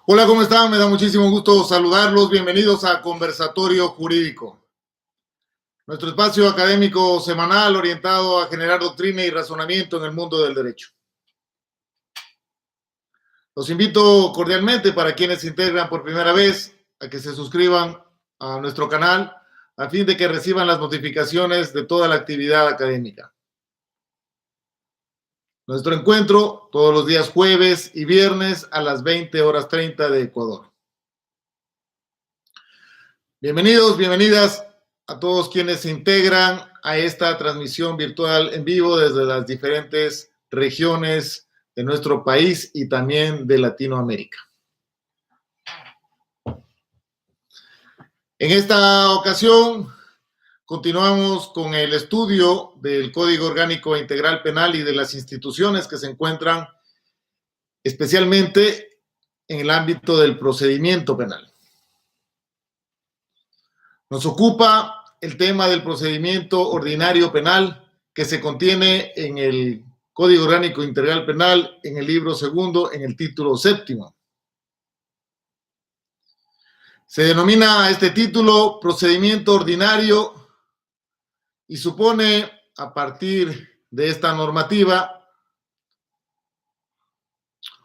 Hola, ¿cómo están? Me da muchísimo gusto saludarlos. Bienvenidos a Conversatorio Jurídico, nuestro espacio académico semanal orientado a generar doctrina y razonamiento en el mundo del derecho. Los invito cordialmente, para quienes se integran por primera vez, a que se suscriban a nuestro canal a fin de que reciban las notificaciones de toda la actividad académica. Nuestro encuentro todos los días jueves y viernes a las 20:30 de Ecuador. Bienvenidos, bienvenidas a todos quienes se integran a esta transmisión virtual en vivo desde las diferentes regiones de nuestro país y también de Latinoamérica. En esta ocasión continuamos con el estudio del Código Orgánico Integral Penal y de las instituciones que se encuentran especialmente en el ámbito del procedimiento penal. Nos ocupa el tema del procedimiento ordinario penal que se contiene en el Código Orgánico Integral Penal, en el libro segundo, en el título séptimo. Se denomina este título procedimiento ordinario y supone, a partir de esta normativa,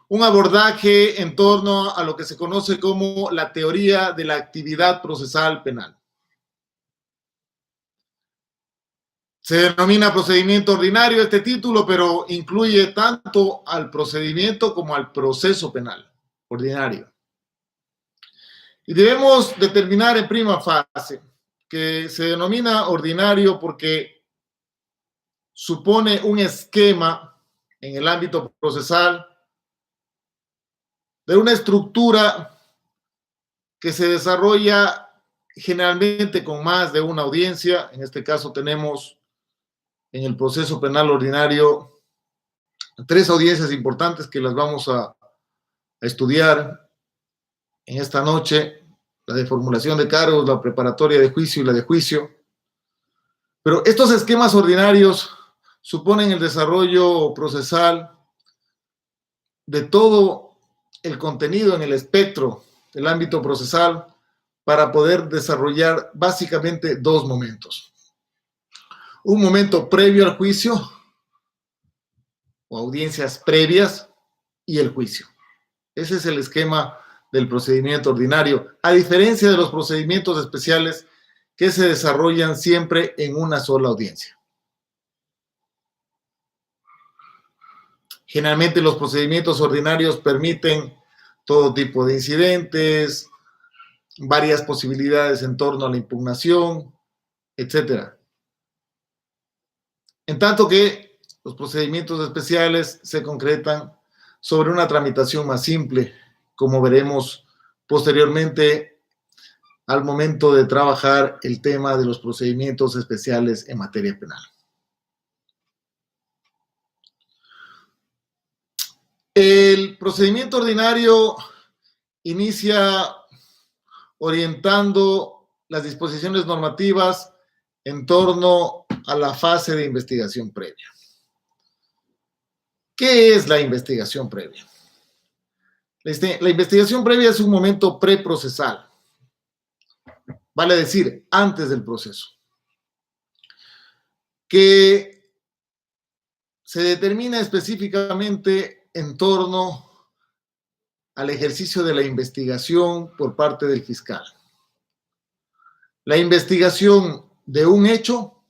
un abordaje en torno a lo que se conoce como la teoría de la actividad procesal penal. Se denomina procedimiento ordinario este título, pero incluye tanto al procedimiento como al proceso penal ordinario. Y debemos determinar en prima fase que se denomina ordinario porque supone un esquema en el ámbito procesal de una estructura que se desarrolla generalmente con más de una audiencia. En este caso tenemos en el proceso penal ordinario 3 audiencias importantes que las vamos a estudiar en esta noche: la de formulación de cargos, la preparatoria de juicio y la de juicio. Pero estos esquemas ordinarios suponen el desarrollo procesal de todo el contenido en el espectro del ámbito procesal para poder desarrollar básicamente 2 momentos. Un momento previo al juicio o audiencias previas y el juicio. Ese es el esquema del procedimiento ordinario, a diferencia de los procedimientos especiales que se desarrollan siempre en una sola audiencia. Generalmente los procedimientos ordinarios permiten todo tipo de incidentes, varias posibilidades en torno a la impugnación, etc. En tanto que los procedimientos especiales se concretan sobre una tramitación más simple, como veremos posteriormente al momento de trabajar el tema de los procedimientos especiales en materia penal. El procedimiento ordinario inicia orientando las disposiciones normativas en torno a la fase de investigación previa. ¿Qué es la investigación previa? La investigación previa es un momento preprocesal, vale decir, antes del proceso, que se determina específicamente en torno al ejercicio de la investigación por parte del fiscal. La investigación de un hecho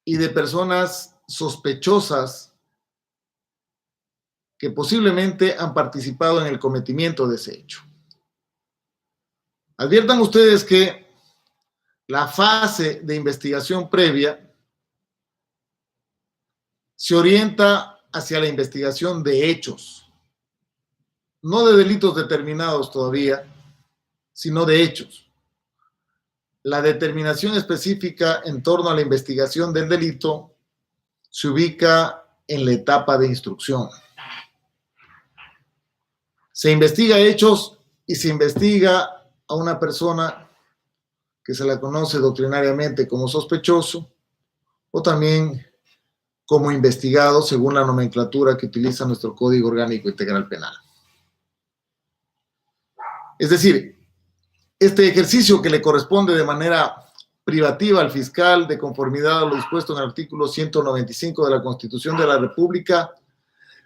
y de personas sospechosas que posiblemente han participado en el cometimiento de ese hecho. Adviertan ustedes que la fase de investigación previa se orienta hacia la investigación de hechos, no de delitos determinados todavía, sino de hechos. La determinación específica en torno a la investigación del delito se ubica en la etapa de instrucción. Se investiga hechos y se investiga a una persona que se la conoce doctrinariamente como sospechoso o también como investigado según la nomenclatura que utiliza nuestro Código Orgánico Integral Penal. Es decir, este ejercicio que le corresponde de manera privativa al fiscal de conformidad a lo dispuesto en el artículo 195 de la Constitución de la República,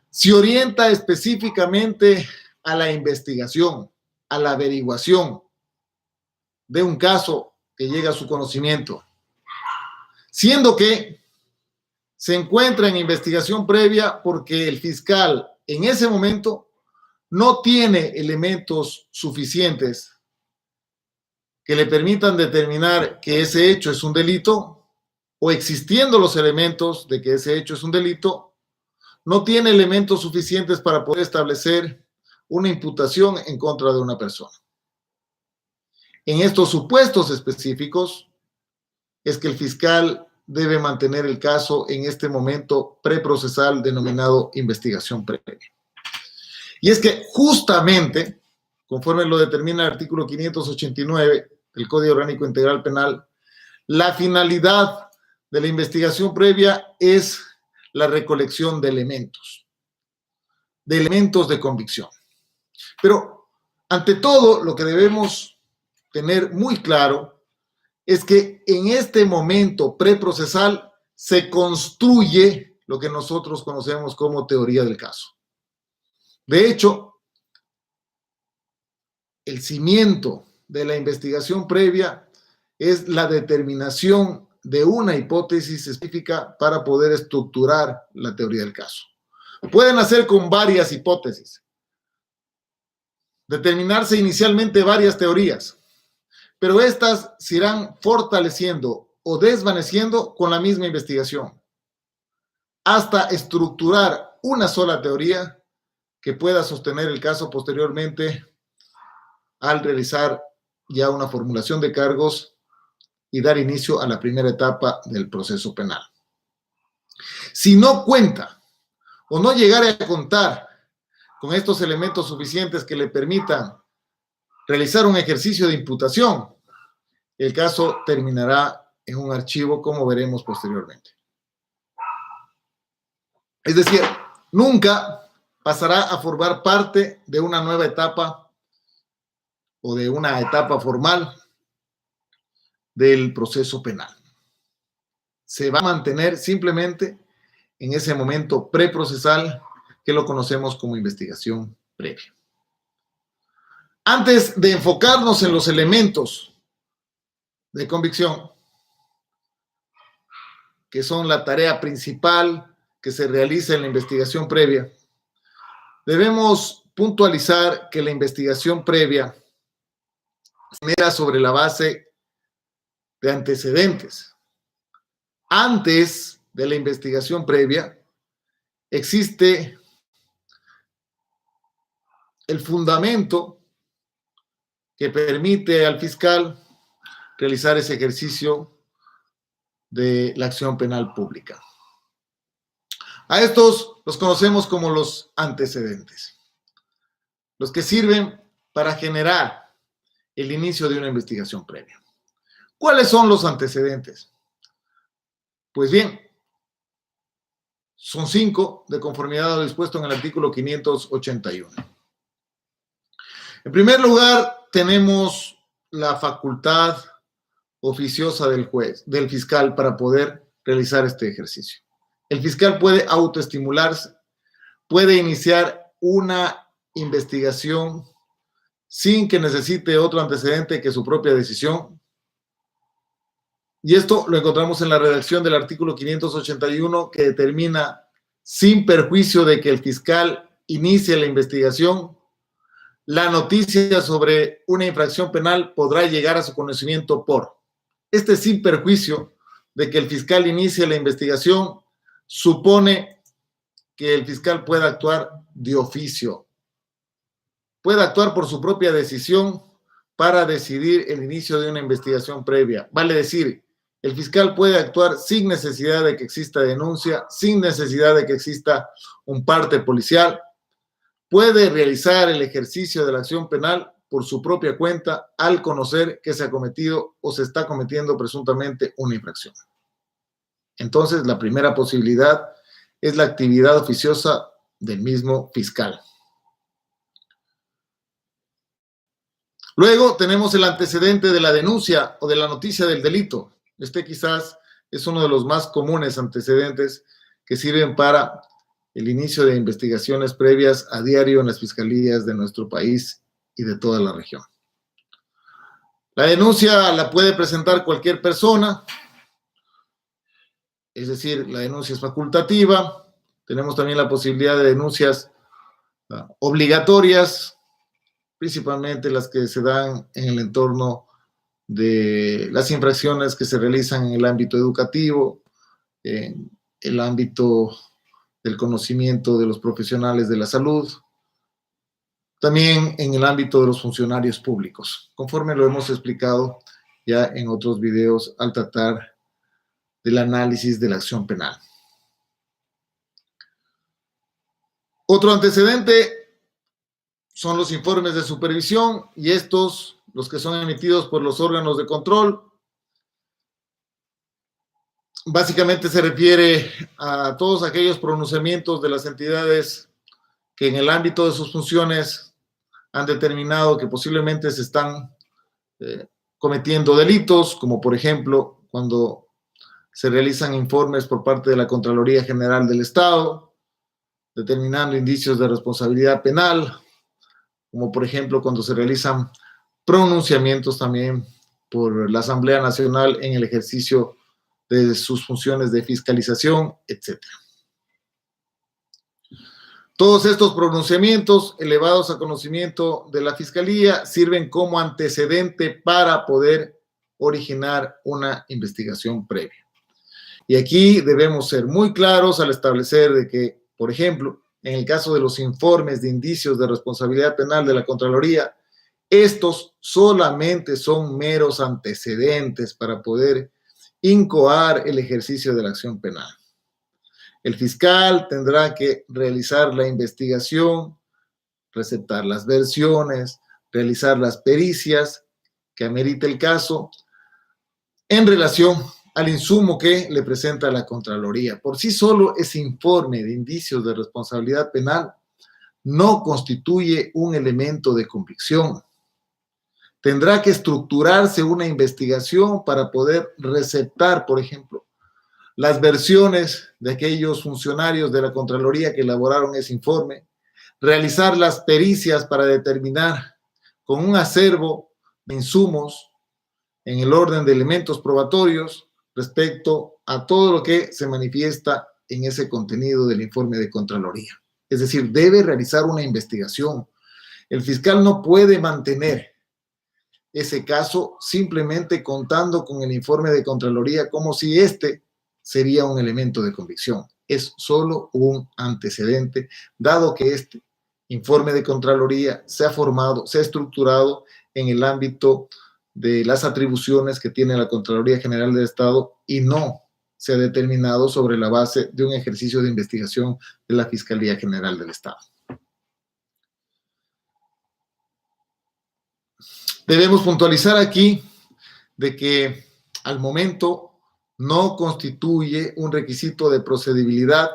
se orienta específicamente a la investigación, a la averiguación de un caso que llega a su conocimiento, siendo que se encuentra en investigación previa porque el fiscal en ese momento no tiene elementos suficientes que le permitan determinar que ese hecho es un delito, o existiendo los elementos de que ese hecho es un delito, no tiene elementos suficientes para poder establecer una imputación en contra de una persona. En estos supuestos específicos es que el fiscal debe mantener el caso en este momento preprocesal denominado investigación previa. Y es que justamente, conforme lo determina el artículo 589 del Código Orgánico Integral Penal, la finalidad de la investigación previa es la recolección de elementos de convicción. Pero, ante todo, lo que debemos tener muy claro es que en este momento preprocesal se construye lo que nosotros conocemos como teoría del caso. De hecho, el cimiento de la investigación previa es la determinación de una hipótesis específica para poder estructurar la teoría del caso. Pueden hacer con varias hipótesis, determinarse inicialmente varias teorías, pero estas se irán fortaleciendo o desvaneciendo con la misma investigación, hasta estructurar una sola teoría que pueda sostener el caso posteriormente al realizar ya una formulación de cargos y dar inicio a la primera etapa del proceso penal. Si no cuenta o no llegare a contar con estos elementos suficientes que le permitan realizar un ejercicio de imputación, el caso terminará en un archivo, como veremos posteriormente. Es decir, nunca pasará a formar parte de una nueva etapa o de una etapa formal del proceso penal. Se va a mantener simplemente en ese momento preprocesal que lo conocemos como investigación previa. Antes de enfocarnos en los elementos de convicción, que son la tarea principal que se realiza en la investigación previa, debemos puntualizar que la investigación previa se genera sobre la base de antecedentes. Antes de la investigación previa existe el fundamento que permite al fiscal realizar ese ejercicio de la acción penal pública. A estos los conocemos como los antecedentes, los que sirven para generar el inicio de una investigación previa. ¿Cuáles son los antecedentes? Pues bien, son 5 de conformidad a lo dispuesto en el artículo 581. En primer lugar, tenemos la facultad oficiosa del juez, del fiscal, para poder realizar este ejercicio. El fiscal puede autoestimularse, puede iniciar una investigación sin que necesite otro antecedente que su propia decisión. Y esto lo encontramos en la redacción del artículo 581, que determina, sin perjuicio de que el fiscal inicie la investigación, la noticia sobre una infracción penal podrá llegar a su conocimiento por. Este sin perjuicio de que el fiscal inicie la investigación supone que el fiscal pueda actuar de oficio, puede actuar por su propia decisión para decidir el inicio de una investigación previa. Vale decir, el fiscal puede actuar sin necesidad de que exista denuncia, sin necesidad de que exista un parte policial, puede realizar el ejercicio de la acción penal por su propia cuenta al conocer que se ha cometido o se está cometiendo presuntamente una infracción. Entonces, la primera posibilidad es la actividad oficiosa del mismo fiscal. Luego tenemos el antecedente de la denuncia o de la noticia del delito. Este quizás es uno de los más comunes antecedentes que sirven para el inicio de investigaciones previas a diario en las fiscalías de nuestro país y de toda la región. La denuncia la puede presentar cualquier persona, es decir, la denuncia es facultativa. Tenemos también la posibilidad de denuncias obligatorias, principalmente las que se dan en el entorno de las infracciones que se realizan en el ámbito educativo, en el ámbito del conocimiento de los profesionales de la salud, también en el ámbito de los funcionarios públicos, conforme lo hemos explicado ya en otros videos al tratar del análisis de la acción penal. Otro antecedente son los informes de supervisión, y estos, los que son emitidos por los órganos de control, básicamente se refiere a todos aquellos pronunciamientos de las entidades que en el ámbito de sus funciones han determinado que posiblemente se están cometiendo delitos, como por ejemplo cuando se realizan informes por parte de la Contraloría General del Estado, determinando indicios de responsabilidad penal, como por ejemplo cuando se realizan pronunciamientos también por la Asamblea Nacional en el ejercicio de sus funciones de fiscalización, etc. Todos estos pronunciamientos elevados a conocimiento de la Fiscalía sirven como antecedente para poder originar una investigación previa. Y aquí debemos ser muy claros al establecer de que, por ejemplo, en el caso de los informes de indicios de responsabilidad penal de la Contraloría, estos solamente son meros antecedentes para poder incoar el ejercicio de la acción penal. El fiscal tendrá que realizar la investigación, receptar las versiones, realizar las pericias que amerite el caso en relación al insumo que le presenta la Contraloría. Por sí solo, ese informe de indicios de responsabilidad penal no constituye un elemento de convicción. Tendrá que estructurarse una investigación para poder receptar, por ejemplo, las versiones de aquellos funcionarios de la Contraloría que elaboraron ese informe, realizar las pericias para determinar con un acervo de insumos en el orden de elementos probatorios respecto a todo lo que se manifiesta en ese contenido del informe de Contraloría. Es decir, debe realizar una investigación. El fiscal no puede mantener ese caso simplemente contando con el informe de Contraloría como si este sería un elemento de convicción. Es solo un antecedente, dado que este informe de Contraloría se ha formado, se ha estructurado en el ámbito de las atribuciones que tiene la Contraloría General del Estado y no se ha determinado sobre la base de un ejercicio de investigación de la Fiscalía General del Estado. Debemos puntualizar aquí de que al momento no constituye un requisito de procedibilidad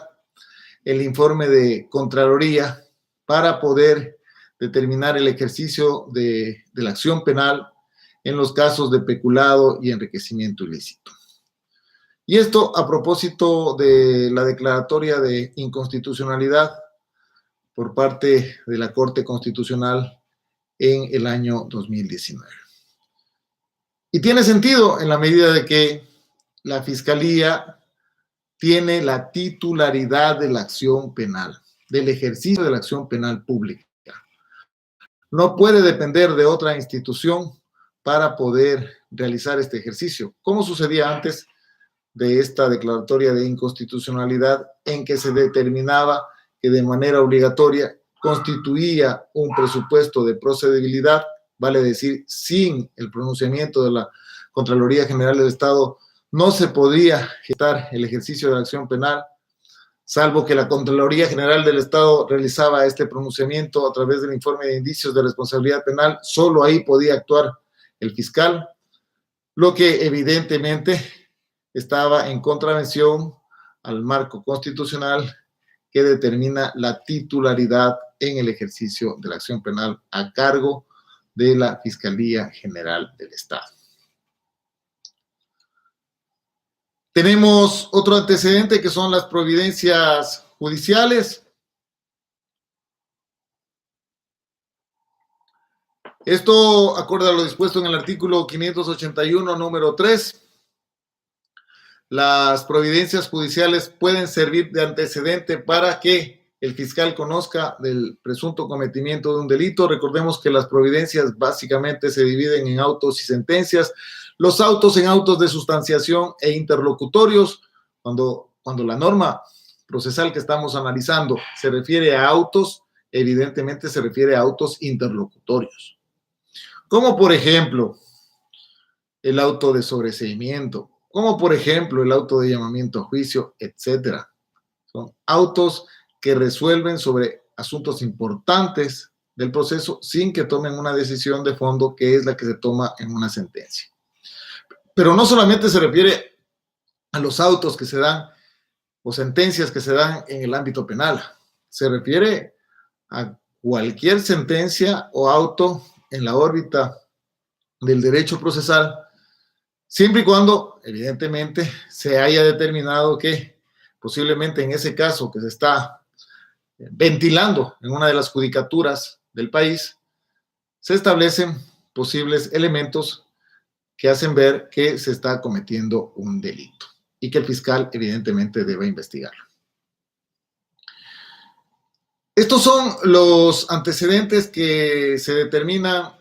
el informe de Contraloría para poder determinar el ejercicio de la acción penal en los casos de peculado y enriquecimiento ilícito. Y esto a propósito de la declaratoria de inconstitucionalidad por parte de la Corte Constitucional en el año 2019. Y tiene sentido en la medida de que la Fiscalía tiene la titularidad de la acción penal, del ejercicio de la acción penal pública. No puede depender de otra institución para poder realizar este ejercicio, como sucedía antes de esta declaratoria de inconstitucionalidad, en que se determinaba que de manera obligatoria constituía un presupuesto de procedibilidad, vale decir, sin el pronunciamiento de la Contraloría General del Estado, no se podía gestar el ejercicio de la acción penal, salvo que la Contraloría General del Estado realizaba este pronunciamiento a través del informe de indicios de responsabilidad penal. Solo ahí podía actuar el fiscal, lo que evidentemente estaba en contravención al marco constitucional que determina la titularidad en el ejercicio de la acción penal a cargo de la Fiscalía General del Estado. Tenemos otro antecedente que son las providencias judiciales. Esto, acorde a lo dispuesto en el artículo 581, número 3, las providencias judiciales pueden servir de antecedente para que el fiscal conozca del presunto cometimiento de un delito. Recordemos que las providencias básicamente se dividen en autos y sentencias. Los autos en autos de sustanciación e interlocutorios. Cuando la norma procesal que estamos analizando se refiere a autos, evidentemente se refiere a autos interlocutorios. Como por ejemplo, el auto de sobreseimiento, como por ejemplo el auto de llamamiento a juicio, etcétera. Son autos que resuelven sobre asuntos importantes del proceso sin que tomen una decisión de fondo, que es la que se toma en una sentencia. Pero no solamente se refiere a los autos que se dan o sentencias que se dan en el ámbito penal, se refiere a cualquier sentencia o auto en la órbita del derecho procesal, siempre y cuando, evidentemente, se haya determinado que posiblemente en ese caso que se está ventilando en una de las judicaturas del país, se establecen posibles elementos que hacen ver que se está cometiendo un delito y que el fiscal evidentemente debe investigarlo. Estos son los antecedentes que se determinan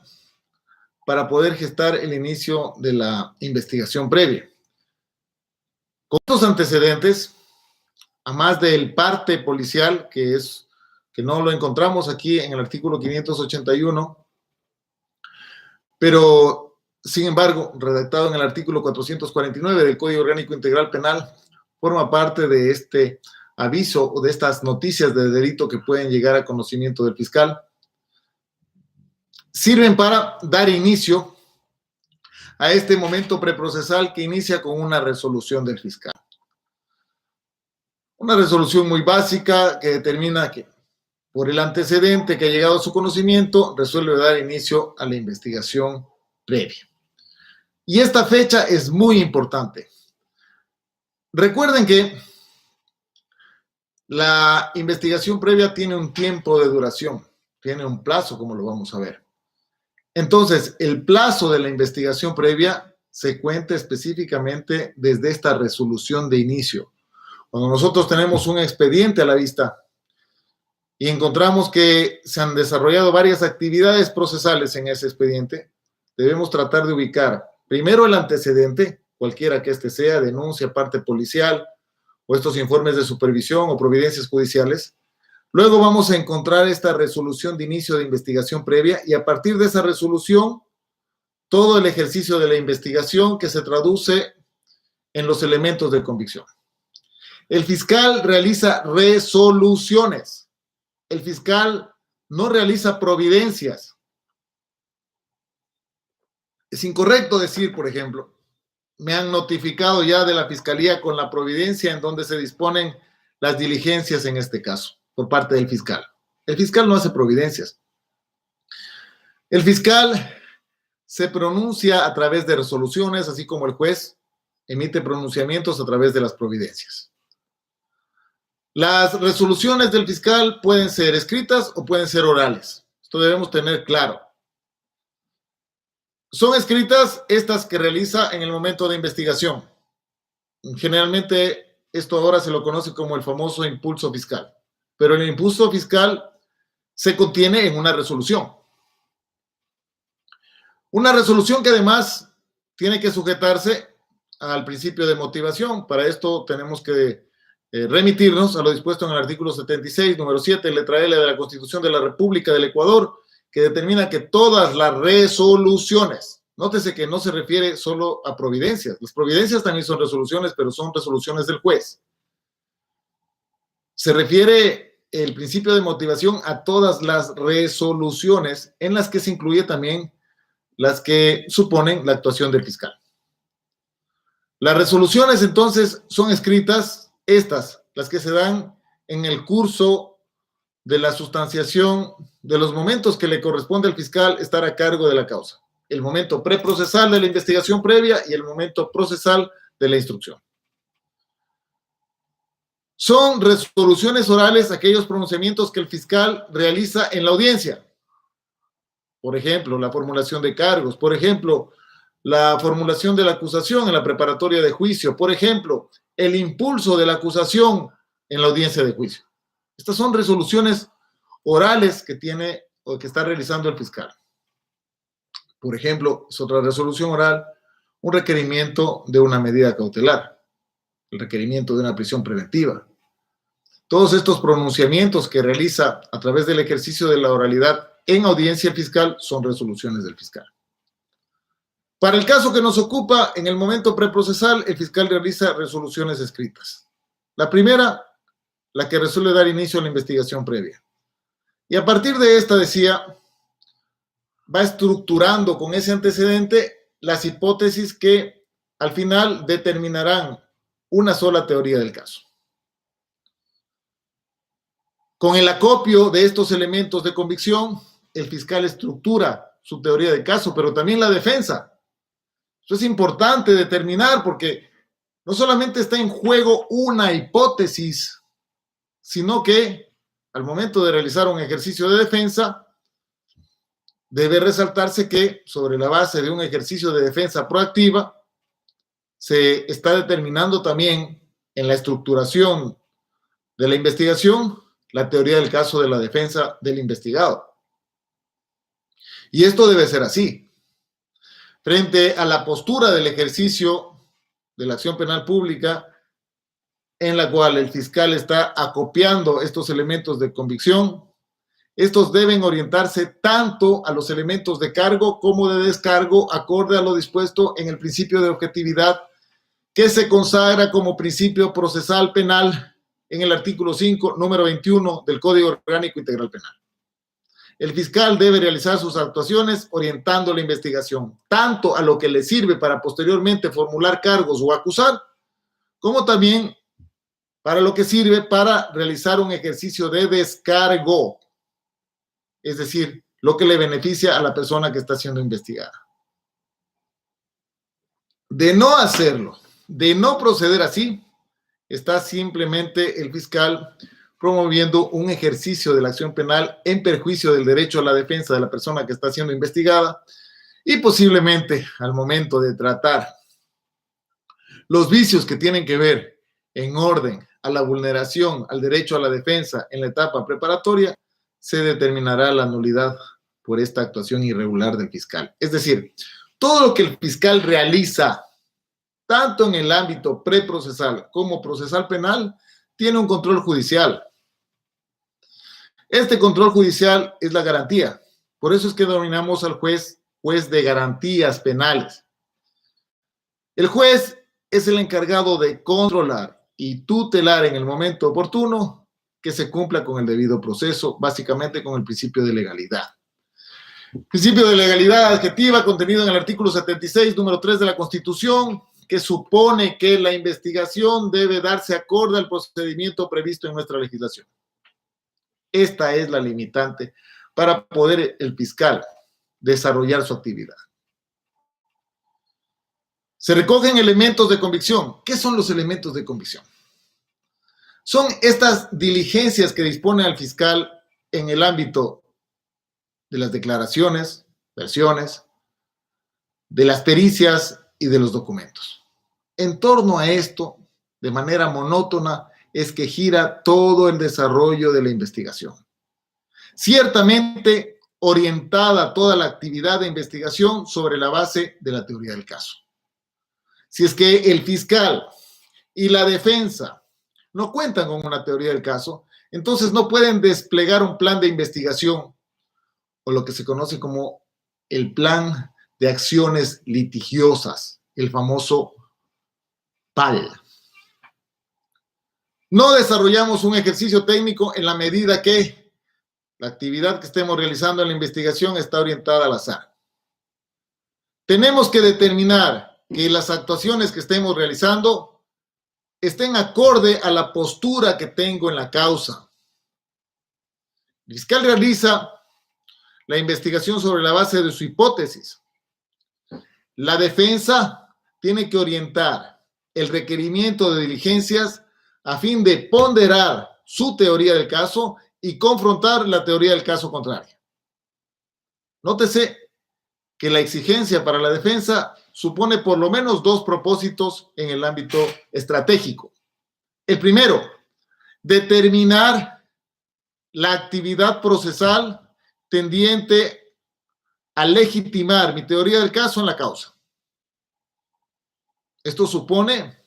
para poder gestar el inicio de la investigación previa. Con estos antecedentes, a más del parte policial, que no lo encontramos aquí en el artículo 581, pero sin embargo, redactado en el artículo 449 del Código Orgánico Integral Penal, forma parte de este aviso o de estas noticias de delito que pueden llegar a conocimiento del fiscal. Sirven para dar inicio a este momento preprocesal que inicia con una resolución del fiscal. Una resolución muy básica que determina que, por el antecedente que ha llegado a su conocimiento, resuelve dar inicio a la investigación previa. Y esta fecha es muy importante. Recuerden que la investigación previa tiene un tiempo de duración, tiene un plazo, como lo vamos a ver. Entonces, el plazo de la investigación previa se cuenta específicamente desde esta resolución de inicio. Cuando nosotros tenemos un expediente a la vista y encontramos que se han desarrollado varias actividades procesales en ese expediente, debemos tratar de ubicar primero el antecedente, cualquiera que este sea, denuncia, parte policial, o estos informes de supervisión o providencias judiciales. Luego vamos a encontrar esta resolución de inicio de investigación previa y a partir de esa resolución, todo el ejercicio de la investigación que se traduce en los elementos de convicción. El fiscal realiza resoluciones. El fiscal no realiza providencias. Es incorrecto decir, por ejemplo, me han notificado ya de la Fiscalía con la providencia en donde se disponen las diligencias en este caso, por parte del fiscal. El fiscal no hace providencias. El fiscal se pronuncia a través de resoluciones, así como el juez emite pronunciamientos a través de las providencias. Las resoluciones del fiscal pueden ser escritas o pueden ser orales. Esto debemos tener claro. Son escritas estas que realiza en el momento de investigación. Generalmente esto ahora se lo conoce como el famoso impulso fiscal. Pero el impulso fiscal se contiene en una resolución. Una resolución que además tiene que sujetarse al principio de motivación. Para esto tenemos que remitirnos a lo dispuesto en el artículo 76, número 7, letra L de la Constitución de la República del Ecuador, que determina que todas las resoluciones, nótese que no se refiere solo a providencias, las providencias también son resoluciones, pero son resoluciones del juez. Se refiere el principio de motivación a todas las resoluciones en las que se incluye también las que suponen la actuación del fiscal. Las resoluciones entonces son escritas, estas, las que se dan en el curso de la sustanciación de los momentos que le corresponde al fiscal estar a cargo de la causa: el momento preprocesal de la investigación previa y el momento procesal de la instrucción. Son resoluciones orales aquellos pronunciamientos que el fiscal realiza en la audiencia. Por ejemplo, la formulación de cargos. Por ejemplo, la formulación de la acusación en la preparatoria de juicio. Por ejemplo, el impulso de la acusación en la audiencia de juicio. Estas son resoluciones orales que tiene o que está realizando el fiscal. Por ejemplo, es otra resolución oral, un requerimiento de una medida cautelar, el requerimiento de una prisión preventiva. Todos estos pronunciamientos que realiza a través del ejercicio de la oralidad en audiencia fiscal son resoluciones del fiscal. Para el caso que nos ocupa, en el momento preprocesal, el fiscal realiza resoluciones escritas. La primera, la que resuelve dar inicio a la investigación previa. Y a partir de esta, decía, va estructurando con ese antecedente las hipótesis que al final determinarán una sola teoría del caso. Con el acopio de estos elementos de convicción, el fiscal estructura su teoría de caso, pero también la defensa. Eso es importante determinar porque no solamente está en juego una hipótesis, sino que al momento de realizar un ejercicio de defensa, debe resaltarse que sobre la base de un ejercicio de defensa proactiva, se está determinando también en la estructuración de la investigación la teoría del caso de la defensa del investigado. Y esto debe ser así. Frente a la postura del ejercicio de la acción penal pública, en la cual el fiscal está acopiando estos elementos de convicción, estos deben orientarse tanto a los elementos de cargo como de descargo, acorde a lo dispuesto en el principio de objetividad que se consagra como principio procesal penal en el artículo 5, número 21 del Código Orgánico Integral Penal. El fiscal debe realizar sus actuaciones orientando la investigación tanto a lo que le sirve para posteriormente formular cargos o acusar, como también para lo que sirve para realizar un ejercicio de descargo, es decir, lo que le beneficia a la persona que está siendo investigada. De no hacerlo, de no proceder así, está simplemente el fiscal promoviendo un ejercicio de la acción penal en perjuicio del derecho a la defensa de la persona que está siendo investigada y posiblemente al momento de tratar los vicios que tienen que ver en orden a la vulneración al derecho a la defensa en la etapa preparatoria, se determinará la nulidad por esta actuación irregular del fiscal. Es decir, todo lo que el fiscal realiza, tanto en el ámbito preprocesal como procesal penal, tiene un control judicial. Este control judicial es la garantía. Por eso es que denominamos al juez de garantías penales. El juez es el encargado de controlar y tutelar en el momento oportuno que se cumpla con el debido proceso, básicamente con el principio de legalidad. Principio de legalidad adjetiva contenido en el artículo 76, número 3 de la Constitución, que supone que la investigación debe darse acorde al procedimiento previsto en nuestra legislación. Esta es la limitante para poder el fiscal desarrollar su actividad. Se recogen elementos de convicción. ¿Qué son los elementos de convicción? Son estas diligencias que dispone al fiscal en el ámbito de las declaraciones, versiones, de las pericias y de los documentos. En torno a esto, de manera monótona, es que gira todo el desarrollo de la investigación. Ciertamente orientada toda la actividad de investigación sobre la base de la teoría del caso. Si es que el fiscal y la defensa no cuentan con una teoría del caso, entonces no pueden desplegar un plan de investigación o lo que se conoce como el plan de acciones litigiosas, el famoso PAL. No desarrollamos un ejercicio técnico en la medida que la actividad que estemos realizando en la investigación está orientada al azar. Tenemos que determinar que las actuaciones que estemos realizando estén acorde a la postura que tengo en la causa. El fiscal realiza la investigación sobre la base de su hipótesis. La defensa tiene que orientar el requerimiento de diligencias a fin de ponderar su teoría del caso y confrontar la teoría del caso contrario. Nótese que la exigencia para la defensa supone por lo menos dos propósitos en el ámbito estratégico. El primero, determinar la actividad procesal tendiente a legitimar mi teoría del caso en la causa. Esto supone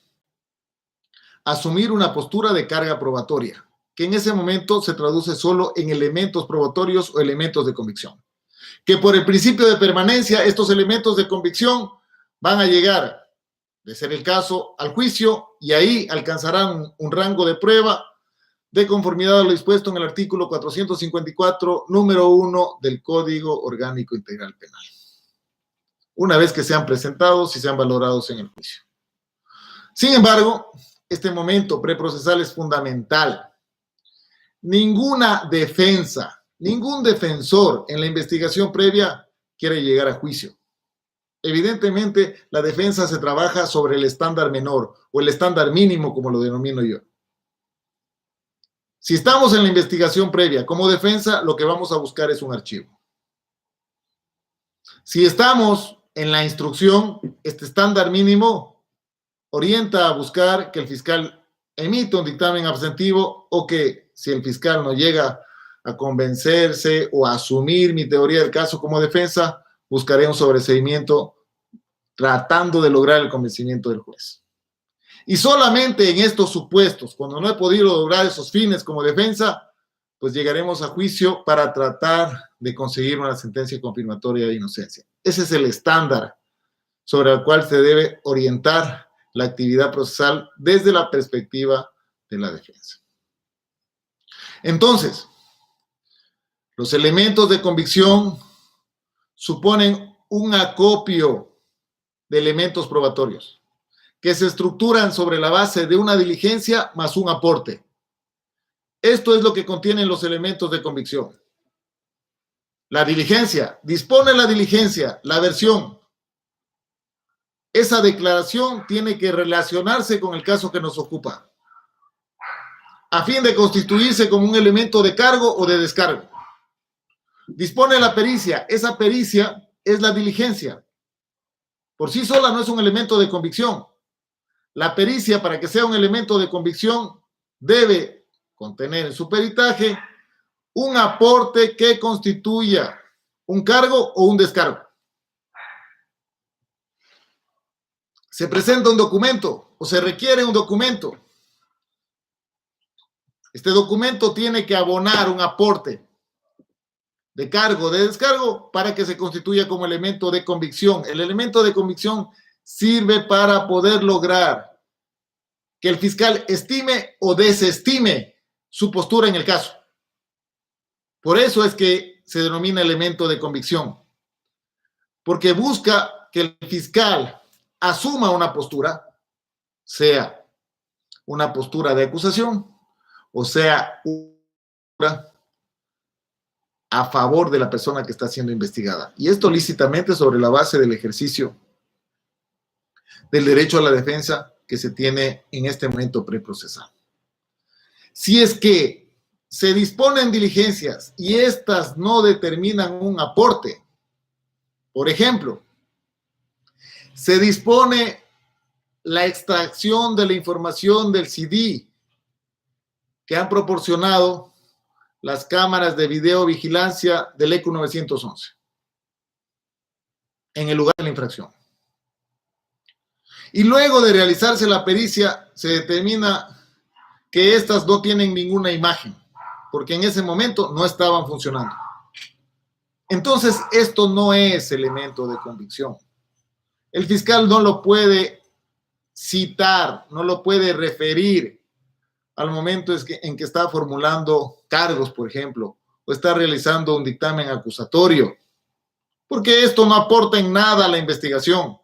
asumir una postura de carga probatoria, que en ese momento se traduce solo en elementos probatorios o elementos de convicción. Que por el principio de permanencia, estos elementos de convicción van a llegar, de ser el caso, al juicio, y ahí alcanzarán un rango de prueba de conformidad a lo dispuesto en el artículo 454, número 1 del Código Orgánico Integral Penal, una vez que sean presentados y sean valorados en el juicio. Sin embargo, este momento preprocesal es fundamental. Ninguna defensa, ningún defensor en la investigación previa quiere llegar a juicio. Evidentemente, la defensa se trabaja sobre el estándar menor o el estándar mínimo, como lo denomino yo. Si estamos en la investigación previa como defensa, lo que vamos a buscar es un archivo. Si estamos en la instrucción, este estándar mínimo orienta a buscar que el fiscal emita un dictamen abstentivo o que, si el fiscal no llega a convencerse o a asumir mi teoría del caso como defensa, buscaré un sobreseimiento tratando de lograr el convencimiento del juez. Y solamente en estos supuestos, cuando no he podido lograr esos fines como defensa, pues llegaremos a juicio para tratar de conseguir una sentencia confirmatoria de inocencia. Ese es el estándar sobre el cual se debe orientar la actividad procesal desde la perspectiva de la defensa. Entonces, los elementos de convicción suponen un acopio de elementos probatorios que se estructuran sobre la base de una diligencia más un aporte. Esto es lo que contienen los elementos de convicción. La diligencia, dispone la diligencia, la versión. Esa declaración tiene que relacionarse con el caso que nos ocupa, a fin de constituirse como un elemento de cargo o de descargo. Dispone la pericia, esa pericia es la diligencia. Por sí sola no es un elemento de convicción. La pericia, para que sea un elemento de convicción, debe contener en su peritaje un aporte que constituya un cargo o un descargo. Se presenta un documento o se requiere un documento. Este documento tiene que abonar un aporte de cargo, de descargo, para que se constituya como elemento de convicción. El elemento de convicción sirve para poder lograr que el fiscal estime o desestime su postura en el caso. Por eso es que se denomina elemento de convicción, porque busca que el fiscal asuma una postura, sea una postura de acusación o sea una a favor de la persona que está siendo investigada. Y esto lícitamente sobre la base del ejercicio del derecho a la defensa que se tiene en este momento preprocesal. Si es que se disponen diligencias y estas no determinan un aporte, por ejemplo, se dispone la extracción de la información del CD que han proporcionado las cámaras de videovigilancia del ECU 911 en el lugar de la infracción. Y luego de realizarse la pericia, se determina que estas no tienen ninguna imagen, porque en ese momento no estaban funcionando. Entonces, esto no es elemento de convicción. El fiscal no lo puede citar, no lo puede referir al momento en que está formulando cargos, por ejemplo, o está realizando un dictamen acusatorio, porque esto no aporta en nada a la investigación.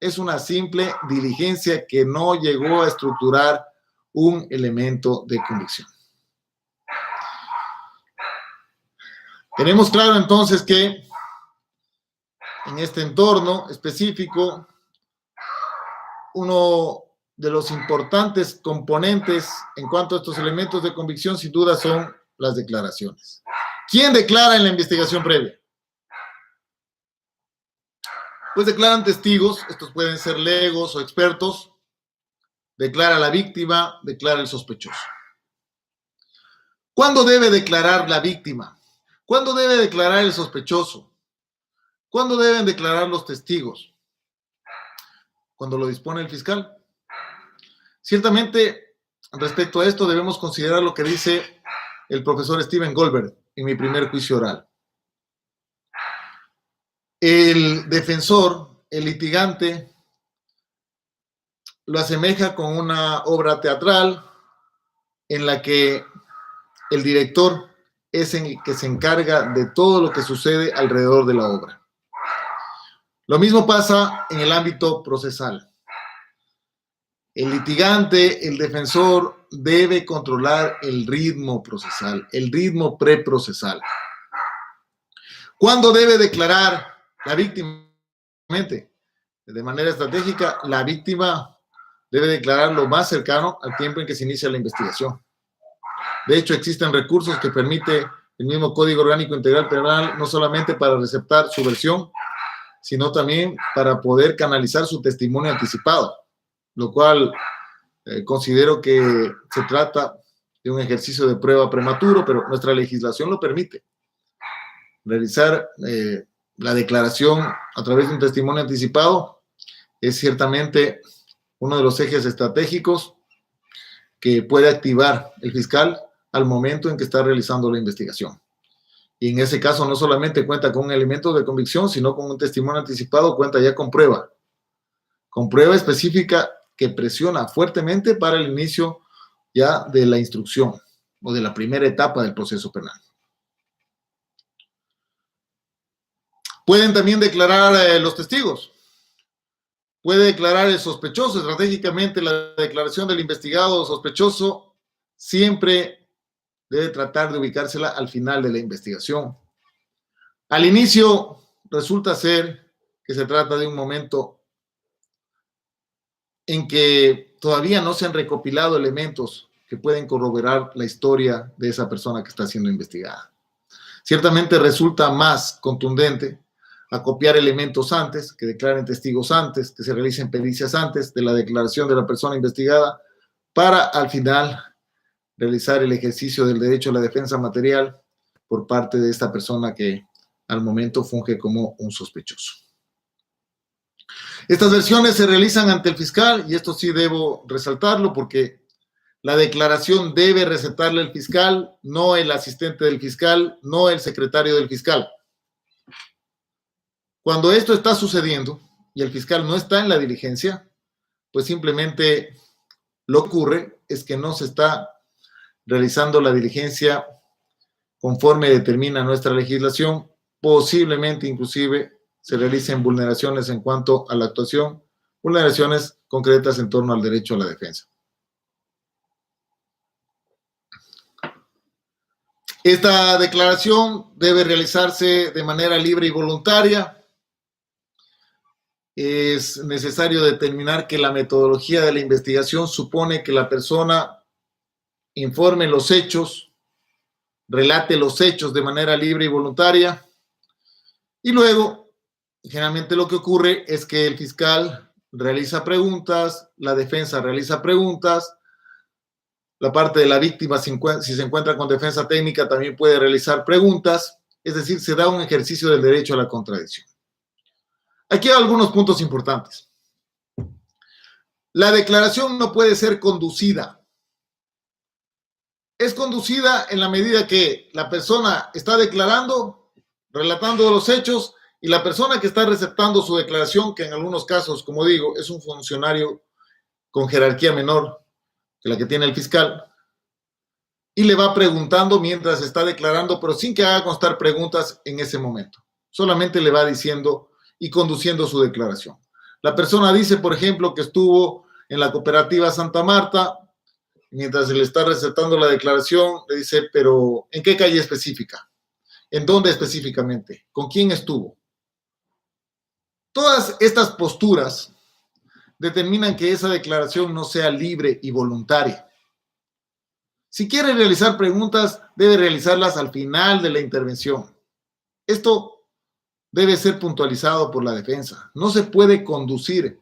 Es una simple diligencia que no llegó a estructurar un elemento de convicción. Tenemos claro entonces que en este entorno específico, uno de los importantes componentes en cuanto a estos elementos de convicción, sin duda, son las declaraciones. ¿Quién declara en la investigación previa? Pues declaran testigos, estos pueden ser legos o expertos, declara la víctima, declara el sospechoso. ¿Cuándo debe declarar la víctima? ¿Cuándo debe declarar el sospechoso? ¿Cuándo deben declarar los testigos? Cuando lo dispone el fiscal. Ciertamente, respecto a esto, debemos considerar lo que dice el profesor Steven Goldberg en mi primer juicio oral. El defensor, el litigante, lo asemeja con una obra teatral en la que el director es el que se encarga de todo lo que sucede alrededor de la obra. Lo mismo pasa en el ámbito procesal. El litigante, el defensor, debe controlar el ritmo procesal, el ritmo preprocesal. ¿Cuándo debe declarar la víctima? De manera estratégica, la víctima debe declarar lo más cercano al tiempo en que se inicia la investigación. De hecho, existen recursos que permite el mismo Código Orgánico Integral Penal, no solamente para receptar su versión, sino también para poder canalizar su testimonio anticipado, lo cual considero que se trata de un ejercicio de prueba prematuro, pero nuestra legislación lo permite. Realizar la declaración a través de un testimonio anticipado es ciertamente uno de los ejes estratégicos que puede activar el fiscal al momento en que está realizando la investigación. Y en ese caso no solamente cuenta con un elemento de convicción, sino con un testimonio anticipado, cuenta ya con prueba específica que presiona fuertemente para el inicio ya de la instrucción o de la primera etapa del proceso penal. Pueden también declarar los testigos. Puede declarar el sospechoso. Estratégicamente, la declaración del investigado o sospechoso siempre debe tratar de ubicársela al final de la investigación. Al inicio resulta ser que se trata de un momento en que todavía no se han recopilado elementos que pueden corroborar la historia de esa persona que está siendo investigada. Ciertamente resulta más contundente acopiar elementos antes, que declaren testigos antes, que se realicen pericias antes de la declaración de la persona investigada, para al final realizar el ejercicio del derecho a la defensa material por parte de esta persona que al momento funge como un sospechoso. Estas versiones se realizan ante el fiscal, y esto sí debo resaltarlo porque la declaración debe recetarle el fiscal, no el asistente del fiscal, no el secretario del fiscal. Cuando esto está sucediendo y el fiscal no está en la diligencia, pues simplemente lo que ocurre es que no se está realizando la diligencia conforme determina nuestra legislación, posiblemente inclusive se realicen vulneraciones en cuanto a la actuación, vulneraciones concretas en torno al derecho a la defensa. Esta declaración debe realizarse de manera libre y voluntaria. Es necesario determinar que la metodología de la investigación supone que la persona informe los hechos, relate los hechos de manera libre y voluntaria, y luego, generalmente lo que ocurre es que el fiscal realiza preguntas, la defensa realiza preguntas, la parte de la víctima, si se encuentra con defensa técnica, también puede realizar preguntas, es decir, se da un ejercicio del derecho a la contradicción. Aquí hay algunos puntos importantes. La declaración no puede ser conducida. Es conducida en la medida que la persona está declarando, relatando los hechos, y la persona que está receptando su declaración, que en algunos casos, como digo, es un funcionario con jerarquía menor que la que tiene el fiscal, y le va preguntando mientras está declarando, pero sin que haga constar preguntas en ese momento. Solamente le va diciendo y conduciendo su declaración. La persona dice, por ejemplo, que estuvo en la cooperativa Santa Marta. Mientras se le está recetando la declaración, le dice, pero ¿en qué calle específica? ¿En dónde específicamente? ¿Con quién estuvo? Todas estas posturas determinan que esa declaración no sea libre y voluntaria. Si quiere realizar preguntas, debe realizarlas al final de la intervención. Esto debe ser puntualizado por la defensa. No se puede conducir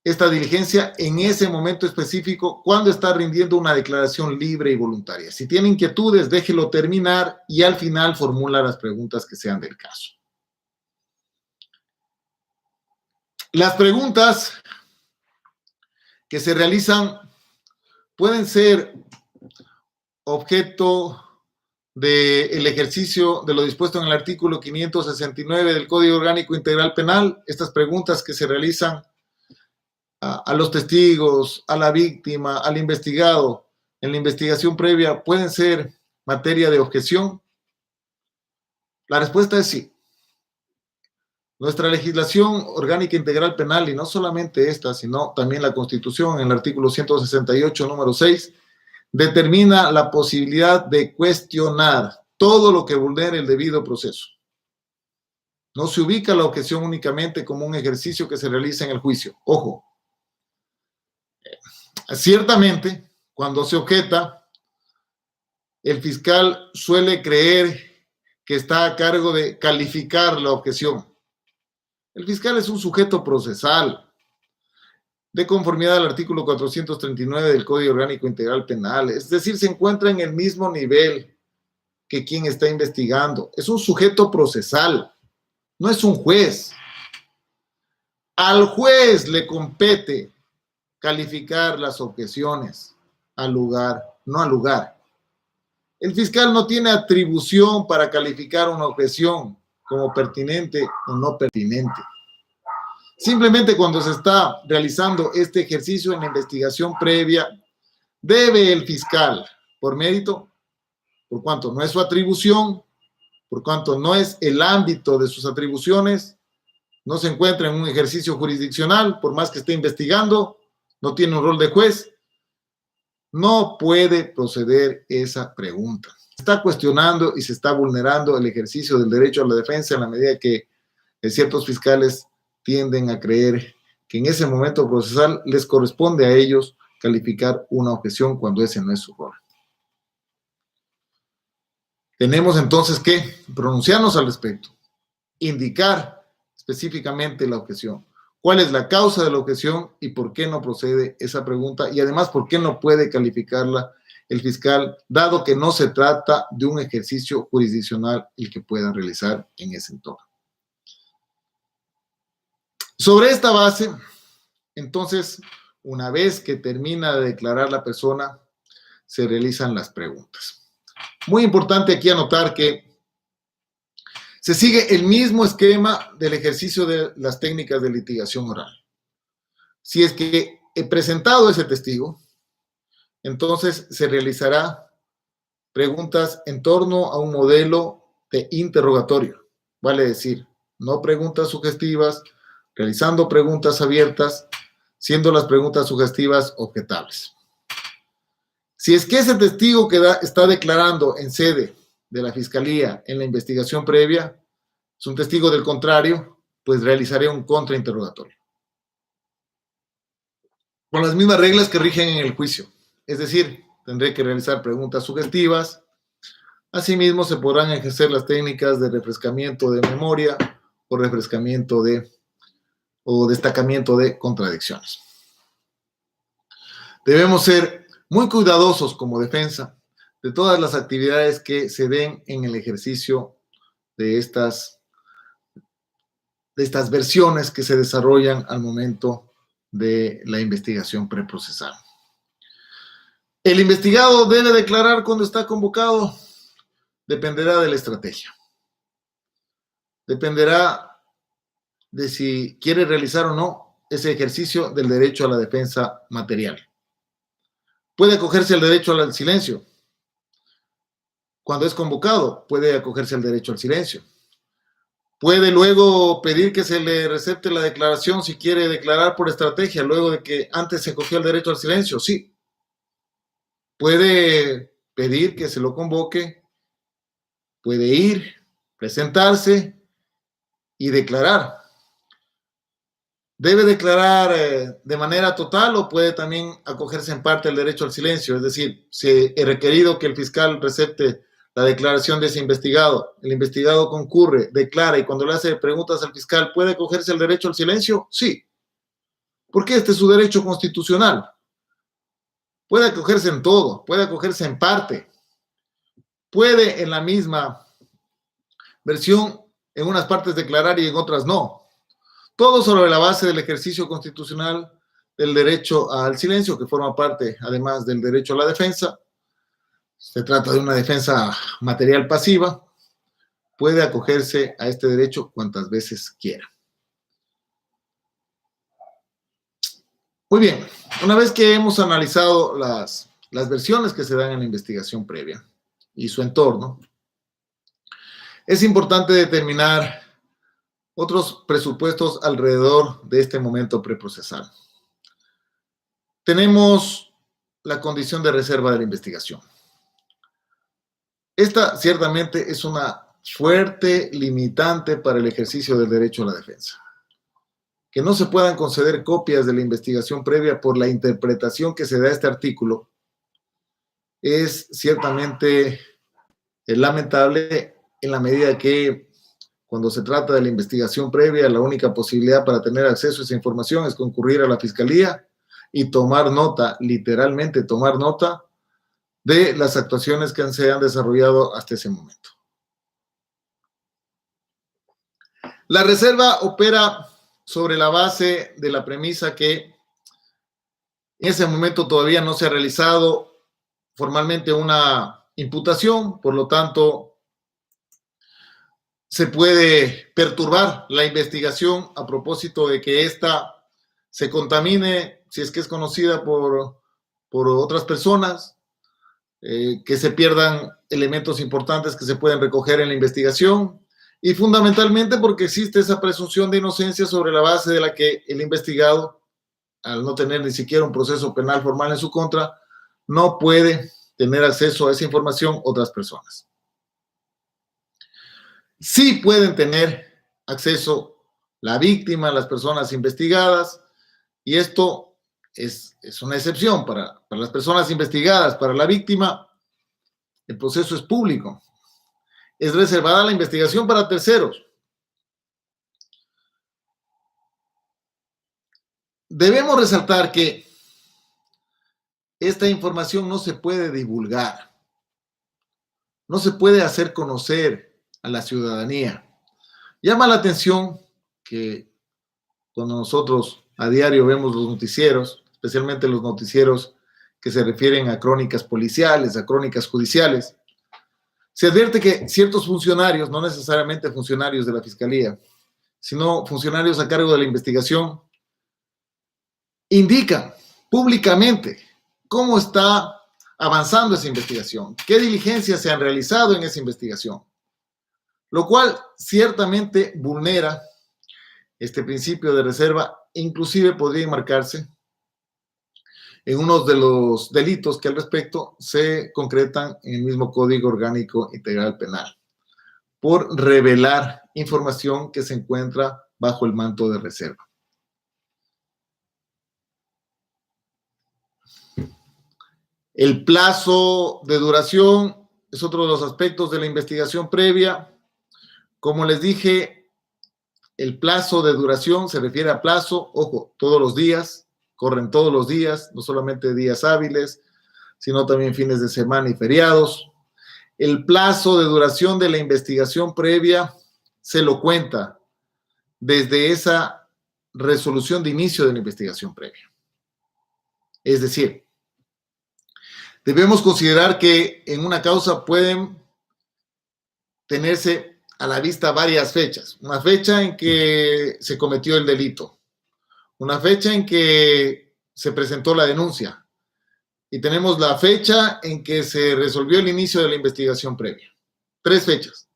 esta diligencia en ese momento específico cuando está rindiendo una declaración libre y voluntaria. Si tiene inquietudes, déjelo terminar y al final formula las preguntas que sean del caso. Las preguntas que se realizan pueden ser objeto del ejercicio de lo dispuesto en el artículo 569 del Código Orgánico Integral Penal. Estas preguntas que se realizan a los testigos, a la víctima, al investigado en la investigación previa, ¿pueden ser materia de objeción? La respuesta es sí. Nuestra legislación orgánica integral penal, y no solamente esta, sino también la Constitución, en el artículo 168, número 6, determina la posibilidad de cuestionar todo lo que vulnere el debido proceso. No se ubica la objeción únicamente como un ejercicio que se realiza en el juicio. Ojo, ciertamente, cuando se objeta, el fiscal suele creer que está a cargo de calificar la objeción. El fiscal es un sujeto procesal, de conformidad al artículo 439 del Código Orgánico Integral Penal. Es decir, se encuentra en el mismo nivel que quien está investigando. Es un sujeto procesal, no es un juez. Al juez le compete calificar las objeciones al lugar, no al lugar. El fiscal no tiene atribución para calificar una objeción como pertinente o no pertinente. Simplemente cuando se está realizando este ejercicio en la investigación previa, debe el fiscal, por mérito, por cuanto no es su atribución, por cuanto no es el ámbito de sus atribuciones, no se encuentra en un ejercicio jurisdiccional, por más que esté investigando, no tiene un rol de juez, no puede proceder esa pregunta. Se está cuestionando y se está vulnerando el ejercicio del derecho a la defensa en la medida que ciertos fiscales tienden a creer que en ese momento procesal les corresponde a ellos calificar una objeción cuando ese no es su rol. Tenemos entonces que pronunciarnos al respecto, indicar específicamente la objeción, cuál es la causa de la objeción y por qué no procede esa pregunta y además por qué no puede calificarla el fiscal, dado que no se trata de un ejercicio jurisdiccional el que pueda realizar en ese entorno. Sobre esta base, entonces, una vez que termina de declarar la persona, se realizan las preguntas. Muy importante aquí anotar que se sigue el mismo esquema del ejercicio de las técnicas de litigación oral. Si es que he presentado ese testigo, entonces se realizará preguntas en torno a un modelo de interrogatorio. Vale decir, no preguntas sugestivas, realizando preguntas abiertas, siendo las preguntas sugestivas objetables. Si es que ese testigo que está declarando en sede de la Fiscalía en la investigación previa es un testigo del contrario, pues realizaré un contrainterrogatorio. Con las mismas reglas que rigen en el juicio. Es decir, tendré que realizar preguntas sugestivas. Asimismo, se podrán ejercer las técnicas de refrescamiento de memoria o refrescamiento o destacamiento de contradicciones. Debemos ser muy cuidadosos como defensa de todas las actividades que se den en el ejercicio de estas versiones que se desarrollan al momento de la investigación preprocesal. ¿El investigado debe declarar cuando está convocado? Dependerá de la estrategia. Dependerá de si quiere realizar o no ese ejercicio del derecho a la defensa material. Puede acogerse al derecho al silencio. Cuando es convocado, puede acogerse al derecho al silencio. Puede luego pedir que se le recepte la declaración si quiere declarar por estrategia, luego de que antes se acogió al derecho al silencio. Sí. Puede pedir que se lo convoque puede ir, presentarse y declarar. Debe declarar de manera total o puede también acogerse en parte al derecho al silencio, es decir, si he requerido que el fiscal recepte la declaración de ese investigado, el investigado concurre, declara y cuando le hace preguntas al fiscal, ¿puede acogerse al derecho al silencio? Sí, porque este es su derecho constitucional. Puede acogerse en todo, puede acogerse en parte, puede en la misma versión en unas partes declarar y en otras no. Todo sobre la base del ejercicio constitucional del derecho al silencio, que forma parte, además del derecho a la defensa. Se trata de una defensa material pasiva. Puede acogerse a este derecho cuantas veces quiera. Muy bien, una vez que hemos analizado las versiones que se dan en la investigación previa y su entorno, es importante determinar otros presupuestos alrededor de este momento preprocesal. Tenemos la condición de reserva de la investigación. Esta ciertamente es una fuerte limitante para el ejercicio del derecho a la defensa. Que no se puedan conceder copias de la investigación previa por la interpretación que se da a este artículo es ciertamente lamentable en la medida que cuando se trata de la investigación previa, la única posibilidad para tener acceso a esa información es concurrir a la fiscalía y tomar nota, literalmente tomar nota de las actuaciones que se han desarrollado hasta ese momento. La reserva opera sobre la base de la premisa que en ese momento todavía no se ha realizado formalmente una imputación, por lo tanto, se puede perturbar la investigación a propósito de que ésta se contamine, si es que es conocida por otras personas, que se pierdan elementos importantes que se pueden recoger en la investigación y fundamentalmente porque existe esa presunción de inocencia sobre la base de la que el investigado, al no tener ni siquiera un proceso penal formal en su contra, no puede tener acceso a esa información otras personas. Sí pueden tener acceso la víctima, las personas investigadas, y esto es una excepción para las personas investigadas. Para la víctima, el proceso es público. Es reservada la investigación para terceros. Debemos resaltar que esta información no se puede divulgar, no se puede hacer conocer a la ciudadanía. Llama la atención que cuando nosotros a diario vemos los noticieros, especialmente los noticieros que se refieren a crónicas policiales, a crónicas judiciales, se advierte que ciertos funcionarios, no necesariamente funcionarios de la Fiscalía, sino funcionarios a cargo de la investigación, indican públicamente cómo está avanzando esa investigación, qué diligencias se han realizado en esa investigación, lo cual ciertamente vulnera este principio de reserva, inclusive podría enmarcarse en uno de los delitos que al respecto se concretan en el mismo Código Orgánico Integral Penal, por revelar información que se encuentra bajo el manto de reserva. El plazo de duración es otro de los aspectos de la investigación previa. Como les dije, el plazo de duración se refiere a plazo, ojo, todos los días, corren todos los días, no solamente días hábiles, sino también fines de semana y feriados. El plazo de duración de la investigación previa se lo cuenta desde esa resolución de inicio de la investigación previa. Es decir, debemos considerar que en una causa pueden tenerse a la vista varias fechas. Una fecha en que se cometió el delito, una fecha en que se presentó la denuncia y tenemos la fecha en que se resolvió el inicio de la investigación previa. 3 fechas.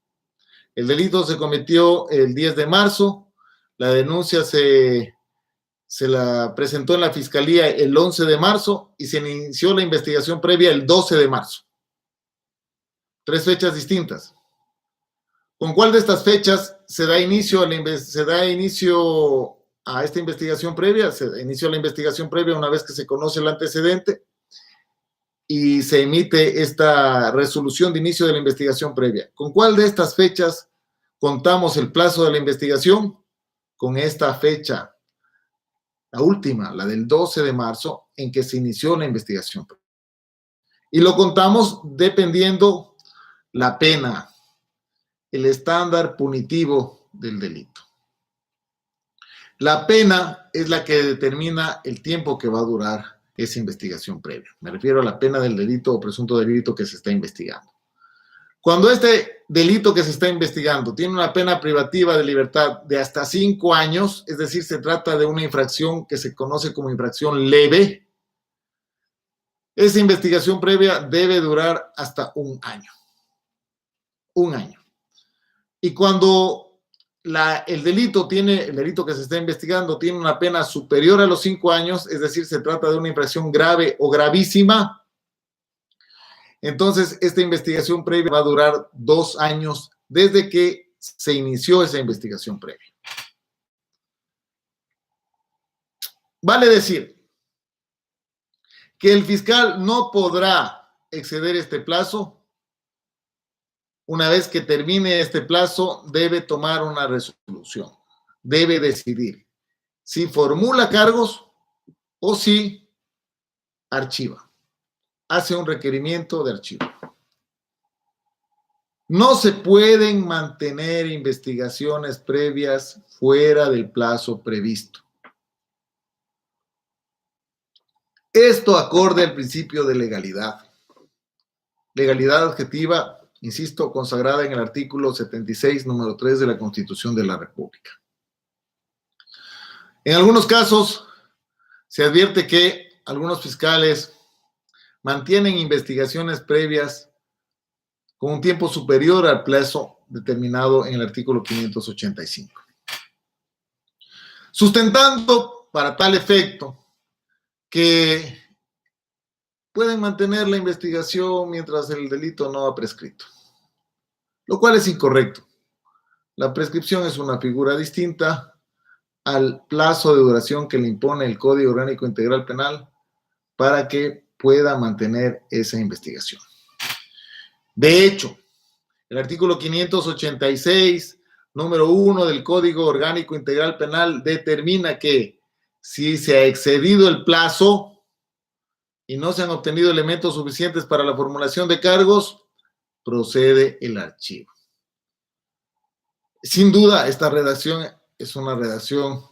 El delito se cometió el 10 de marzo, la denuncia se la presentó en la Fiscalía el 11 de marzo y se inició la investigación previa el 12 de marzo. 3 fechas distintas. ¿Con cuál de estas fechas se da inicio a esta investigación previa? Se da inicio a la investigación previa una vez que se conoce el antecedente y se emite esta resolución de inicio de la investigación previa. ¿Con cuál de estas fechas contamos el plazo de la investigación? Con esta fecha, la última, la del 12 de marzo, en que se inició la investigación previa. Y lo contamos dependiendo la pena, el estándar punitivo del delito. La pena es la que determina el tiempo que va a durar esa investigación previa. Me refiero a la pena del delito o presunto delito que se está investigando. Cuando este delito que se está investigando tiene una pena privativa de libertad de hasta 5 años, es decir, se trata de una infracción que se conoce como infracción leve, esa investigación previa debe durar hasta 1 año. 1 año. Y cuando el delito que se está investigando tiene una pena superior a los 5 años, es decir, se trata de una infracción grave o gravísima, entonces esta investigación previa va a durar 2 años desde que se inició esa investigación previa. Vale decir que el fiscal no podrá exceder este plazo. Una vez que termine este plazo, debe tomar una resolución, debe decidir si formula cargos o si archiva, hace un requerimiento de archivo. No se pueden mantener investigaciones previas fuera del plazo previsto. Esto acorde al principio de legalidad. Legalidad objetiva, insisto, consagrada en el artículo 76, número 3 de la Constitución de la República. En algunos casos, se advierte que algunos fiscales mantienen investigaciones previas con un tiempo superior al plazo determinado en el artículo 585. Sustentando para tal efecto que pueden mantener la investigación mientras el delito no ha prescrito, lo cual es incorrecto. La prescripción es una figura distinta al plazo de duración que le impone el Código Orgánico Integral Penal para que pueda mantener esa investigación. De hecho, el artículo 586, número 1 del Código Orgánico Integral Penal determina que si se ha excedido el plazo y no se han obtenido elementos suficientes para la formulación de cargos, procede el archivo. Sin duda, esta redacción es una redacción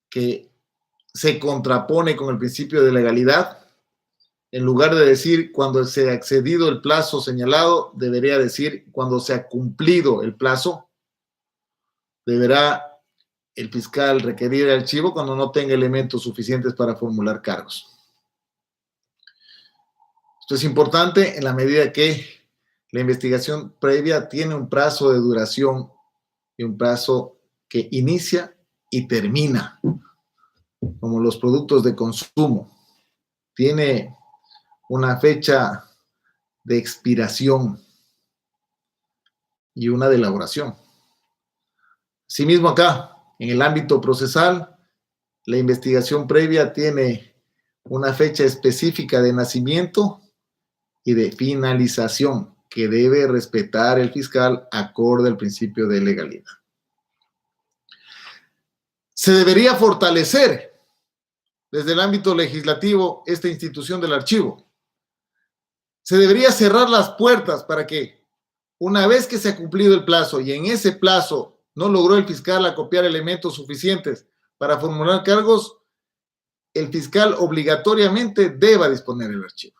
que se contrapone con el principio de legalidad. En lugar de decir cuando se ha excedido el plazo señalado, debería decir cuando se ha cumplido el plazo. Deberá el fiscal requerir el archivo cuando no tenga elementos suficientes para formular cargos. Esto es importante en la medida que la investigación previa tiene un plazo de duración y un plazo que inicia y termina, como los productos de consumo. Tiene una fecha de expiración y una de elaboración. Asimismo, acá, en el ámbito procesal, la investigación previa tiene una fecha específica de nacimiento y de finalización que debe respetar el fiscal acorde al principio de legalidad. Se debería fortalecer desde el ámbito legislativo esta institución del archivo. Se debería cerrar las puertas para que, una vez que se ha cumplido el plazo y en ese plazo no logró el fiscal acopiar elementos suficientes para formular cargos, el fiscal obligatoriamente deba disponer el archivo.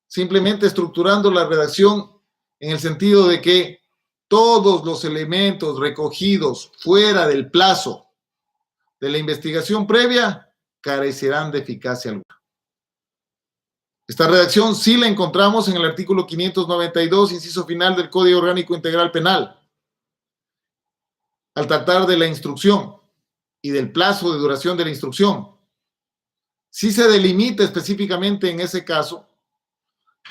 Simplemente estructurando la redacción en el sentido de que todos los elementos recogidos fuera del plazo de la investigación previa carecerán de eficacia alguna. Esta redacción sí la encontramos en el artículo 592, inciso final del Código Orgánico Integral Penal. Al tratar de la instrucción y del plazo de duración de la instrucción, sí se delimita específicamente en ese caso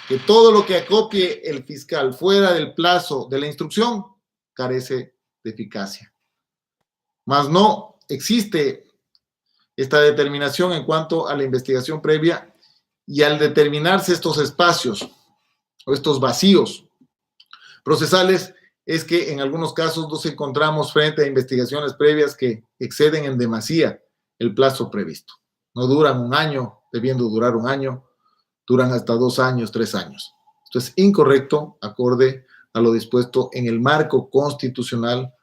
que todo lo que acopie el fiscal fuera del plazo de la instrucción carece de eficacia. Mas no existe esta determinación en cuanto a la investigación previa, y al determinarse estos espacios o estos vacíos procesales, es que en algunos casos nos encontramos frente a investigaciones previas que exceden en demasía el plazo previsto. No duran un año, debiendo durar un año, duran hasta 2 años, 3 años. Esto es incorrecto, acorde a lo dispuesto en el marco constitucional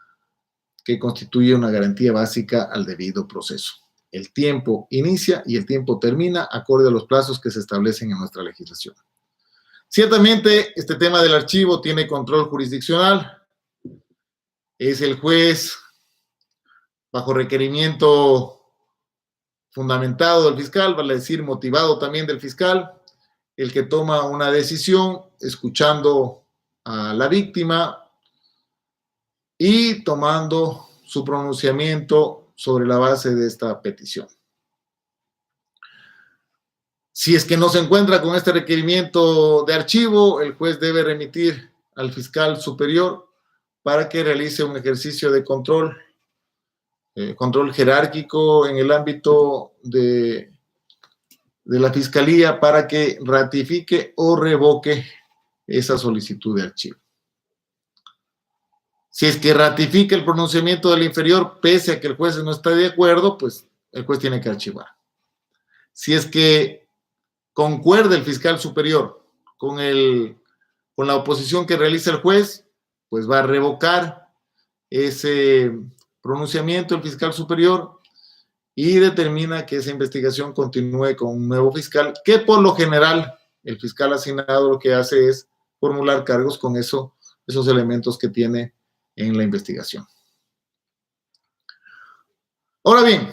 que constituye una garantía básica al debido proceso. El tiempo inicia y el tiempo termina acorde a los plazos que se establecen en nuestra legislación. Ciertamente, este tema del archivo tiene control jurisdiccional. Es el juez, bajo requerimiento fundamentado del fiscal, vale decir, motivado también del fiscal, el que toma una decisión escuchando a la víctima y tomando su pronunciamiento sobre la base de esta petición. Si es que no se encuentra con este requerimiento de archivo, el juez debe remitir al fiscal superior para que realice un ejercicio de control, control jerárquico en el ámbito de la fiscalía para que ratifique o revoque esa solicitud de archivo. Si es que ratifica el pronunciamiento del inferior, pese a que el juez no está de acuerdo, pues el juez tiene que archivar. Si es que concuerda el fiscal superior con la oposición que realiza el juez, pues va a revocar ese pronunciamiento el fiscal superior y determina que esa investigación continúe con un nuevo fiscal, que por lo general el fiscal asignado lo que hace es formular cargos con esos elementos que tiene en la investigación. Ahora bien,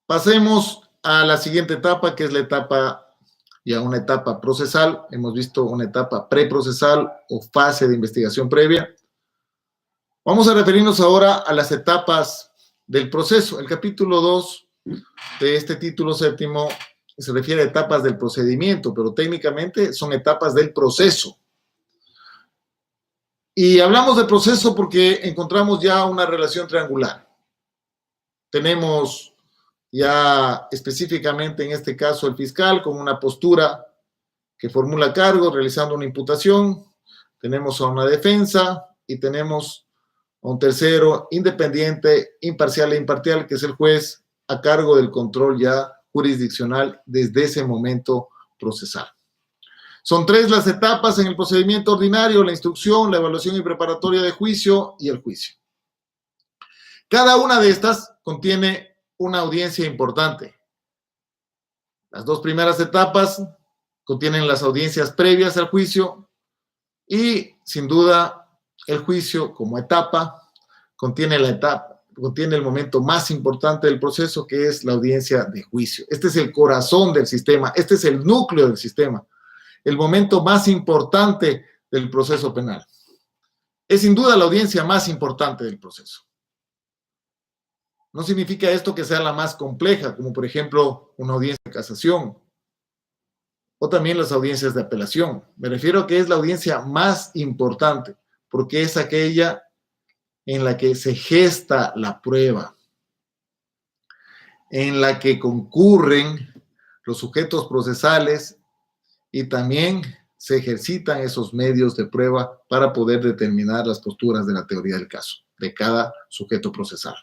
pasemos a la siguiente etapa, que es la etapa, ya una etapa procesal. Hemos visto una etapa preprocesal o fase de investigación previa. Vamos a referirnos ahora a las etapas del proceso. El capítulo 2 de este título séptimo se refiere a etapas del procedimiento, pero técnicamente son etapas del proceso. Y hablamos de proceso porque encontramos ya una relación triangular. Tenemos ya específicamente en este caso el fiscal con una postura que formula cargos realizando una imputación, tenemos a una defensa y tenemos a un tercero independiente, imparcial e imparcial, que es el juez a cargo del control ya jurisdiccional desde ese momento procesal. Son 3 las etapas en el procedimiento ordinario: la instrucción, la evaluación y preparatoria de juicio y el juicio. Cada una de estas contiene una audiencia importante. Las 2 primeras etapas contienen las audiencias previas al juicio y, sin duda, el juicio como etapa contiene el momento más importante del proceso, que es la audiencia de juicio. Este es el corazón del sistema, este es el núcleo del sistema, el momento más importante del proceso penal. Es sin duda la audiencia más importante del proceso. No significa esto que sea la más compleja, como por ejemplo una audiencia de casación o también las audiencias de apelación. Me refiero a que es la audiencia más importante porque es aquella en la que se gesta la prueba, en la que concurren los sujetos procesales y también se ejercitan esos medios de prueba para poder determinar las posturas de la teoría del caso de cada sujeto procesal.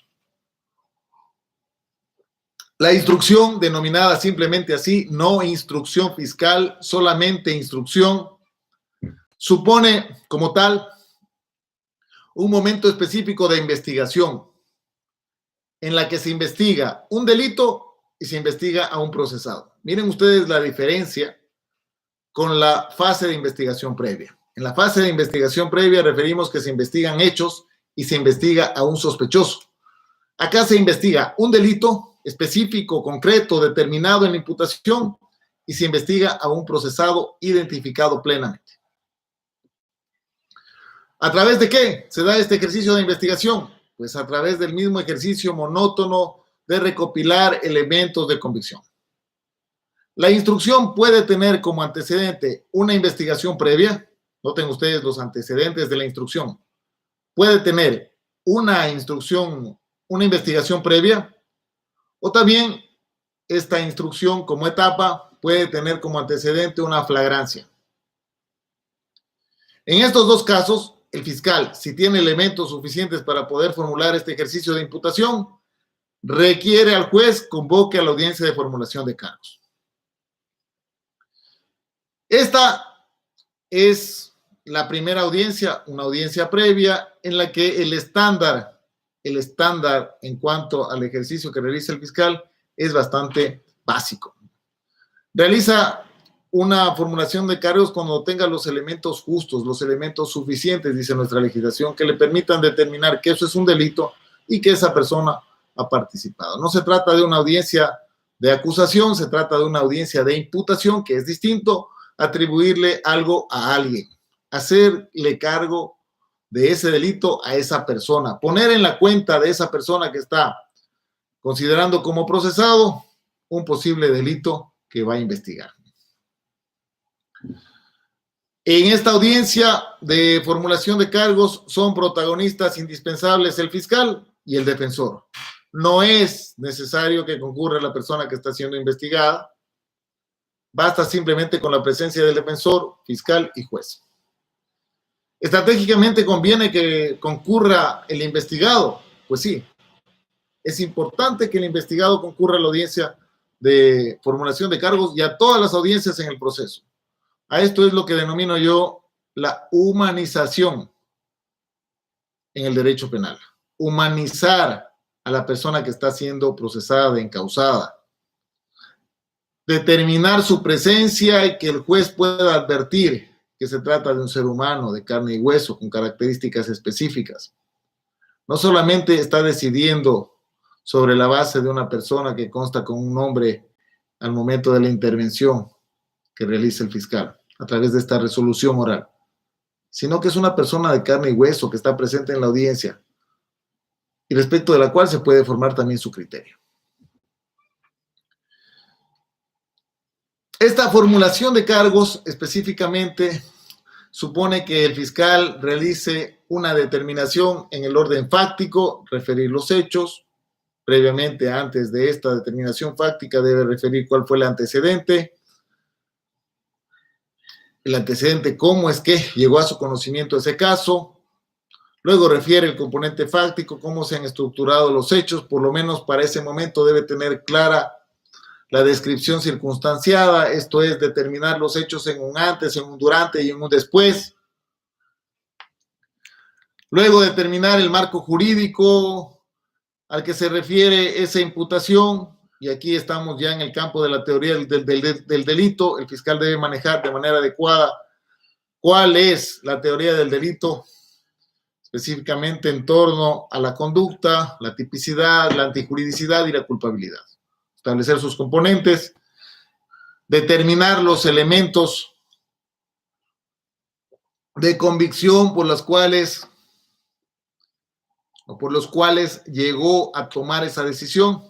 La instrucción, denominada simplemente así, no instrucción fiscal, solamente instrucción, supone como tal un momento específico de investigación en la que se investiga un delito y se investiga a un procesado. Miren ustedes la diferencia con la fase de investigación previa. En la fase de investigación previa referimos que se investigan hechos y se investiga a un sospechoso. Acá se investiga un delito específico, concreto, determinado en la imputación y se investiga a un procesado identificado plenamente. ¿A través de qué se da este ejercicio de investigación? Pues a través del mismo ejercicio monótono de recopilar elementos de convicción. La instrucción puede tener como antecedente una investigación previa. Noten ustedes los antecedentes de la instrucción. puede tener una instrucción, una investigación previa, o también esta instrucción como etapa puede tener como antecedente una flagrancia. En estos dos casos, el fiscal, si tiene elementos suficientes para poder formular este ejercicio de imputación, requiere al juez convoque a la audiencia de formulación de cargos. Esta es la primera audiencia, una audiencia previa en la que el estándar en cuanto al ejercicio que realiza el fiscal es bastante básico. Realiza una formulación de cargos cuando tenga los elementos justos, los elementos suficientes, dice nuestra legislación, que le permitan determinar que eso es un delito y que esa persona ha participado. No se trata de una audiencia de acusación, se trata de una audiencia de imputación, que es distinto a atribuirle algo a alguien, hacerle cargo de ese delito a esa persona, poner en la cuenta de esa persona que está considerando como procesado un posible delito que va a investigar. En esta audiencia de formulación de cargos son protagonistas indispensables el fiscal y el defensor. No es necesario que concurra la persona que está siendo investigada. Basta simplemente con la presencia del defensor, fiscal y juez. Estratégicamente conviene que concurra el investigado. Pues sí, es importante que el investigado concurra a la audiencia de formulación de cargos y a todas las audiencias en el proceso. A esto es lo que denomino yo la humanización en el derecho penal. Humanizar a la persona que está siendo procesada, encausada. Determinar su presencia y que el juez pueda advertir que se trata de un ser humano de carne y hueso con características específicas. No solamente está decidiendo sobre la base de una persona que consta con un nombre al momento de la intervención que realiza el fiscal a través de esta resolución oral, sino que es una persona de carne y hueso que está presente en la audiencia y respecto de la cual se puede formar también su criterio. Esta formulación de cargos específicamente supone que el fiscal realice una determinación en el orden fáctico, referir los hechos. Previamente, antes de esta determinación fáctica, debe referir cuál fue el antecedente, cómo es que llegó a su conocimiento ese caso. Luego refiere el componente fáctico, cómo se han estructurado los hechos. Por lo menos para ese momento debe tener clara la descripción circunstanciada, esto es, determinar los hechos en un antes, en un durante y en un después. Luego determinar el marco jurídico al que se refiere esa imputación, y aquí estamos ya en el campo de la teoría del delito. El fiscal debe manejar de manera adecuada cuál es la teoría del delito, específicamente en torno a la conducta, la tipicidad, la antijuridicidad y la culpabilidad. Establecer sus componentes, determinar los elementos de convicción por los cuales llegó a tomar esa decisión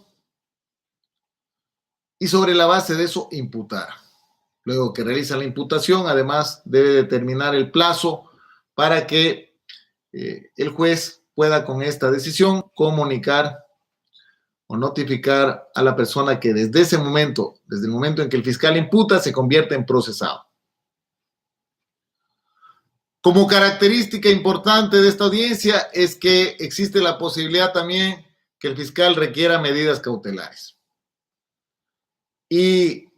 y sobre la base de eso imputar. Luego que realiza la imputación, además debe determinar el plazo para que el juez pueda con esta decisión comunicar o notificar a la persona que desde ese momento, desde el momento en que el fiscal imputa, se convierte en procesado. Como característica importante de esta audiencia es que existe la posibilidad también que el fiscal requiera medidas cautelares. Y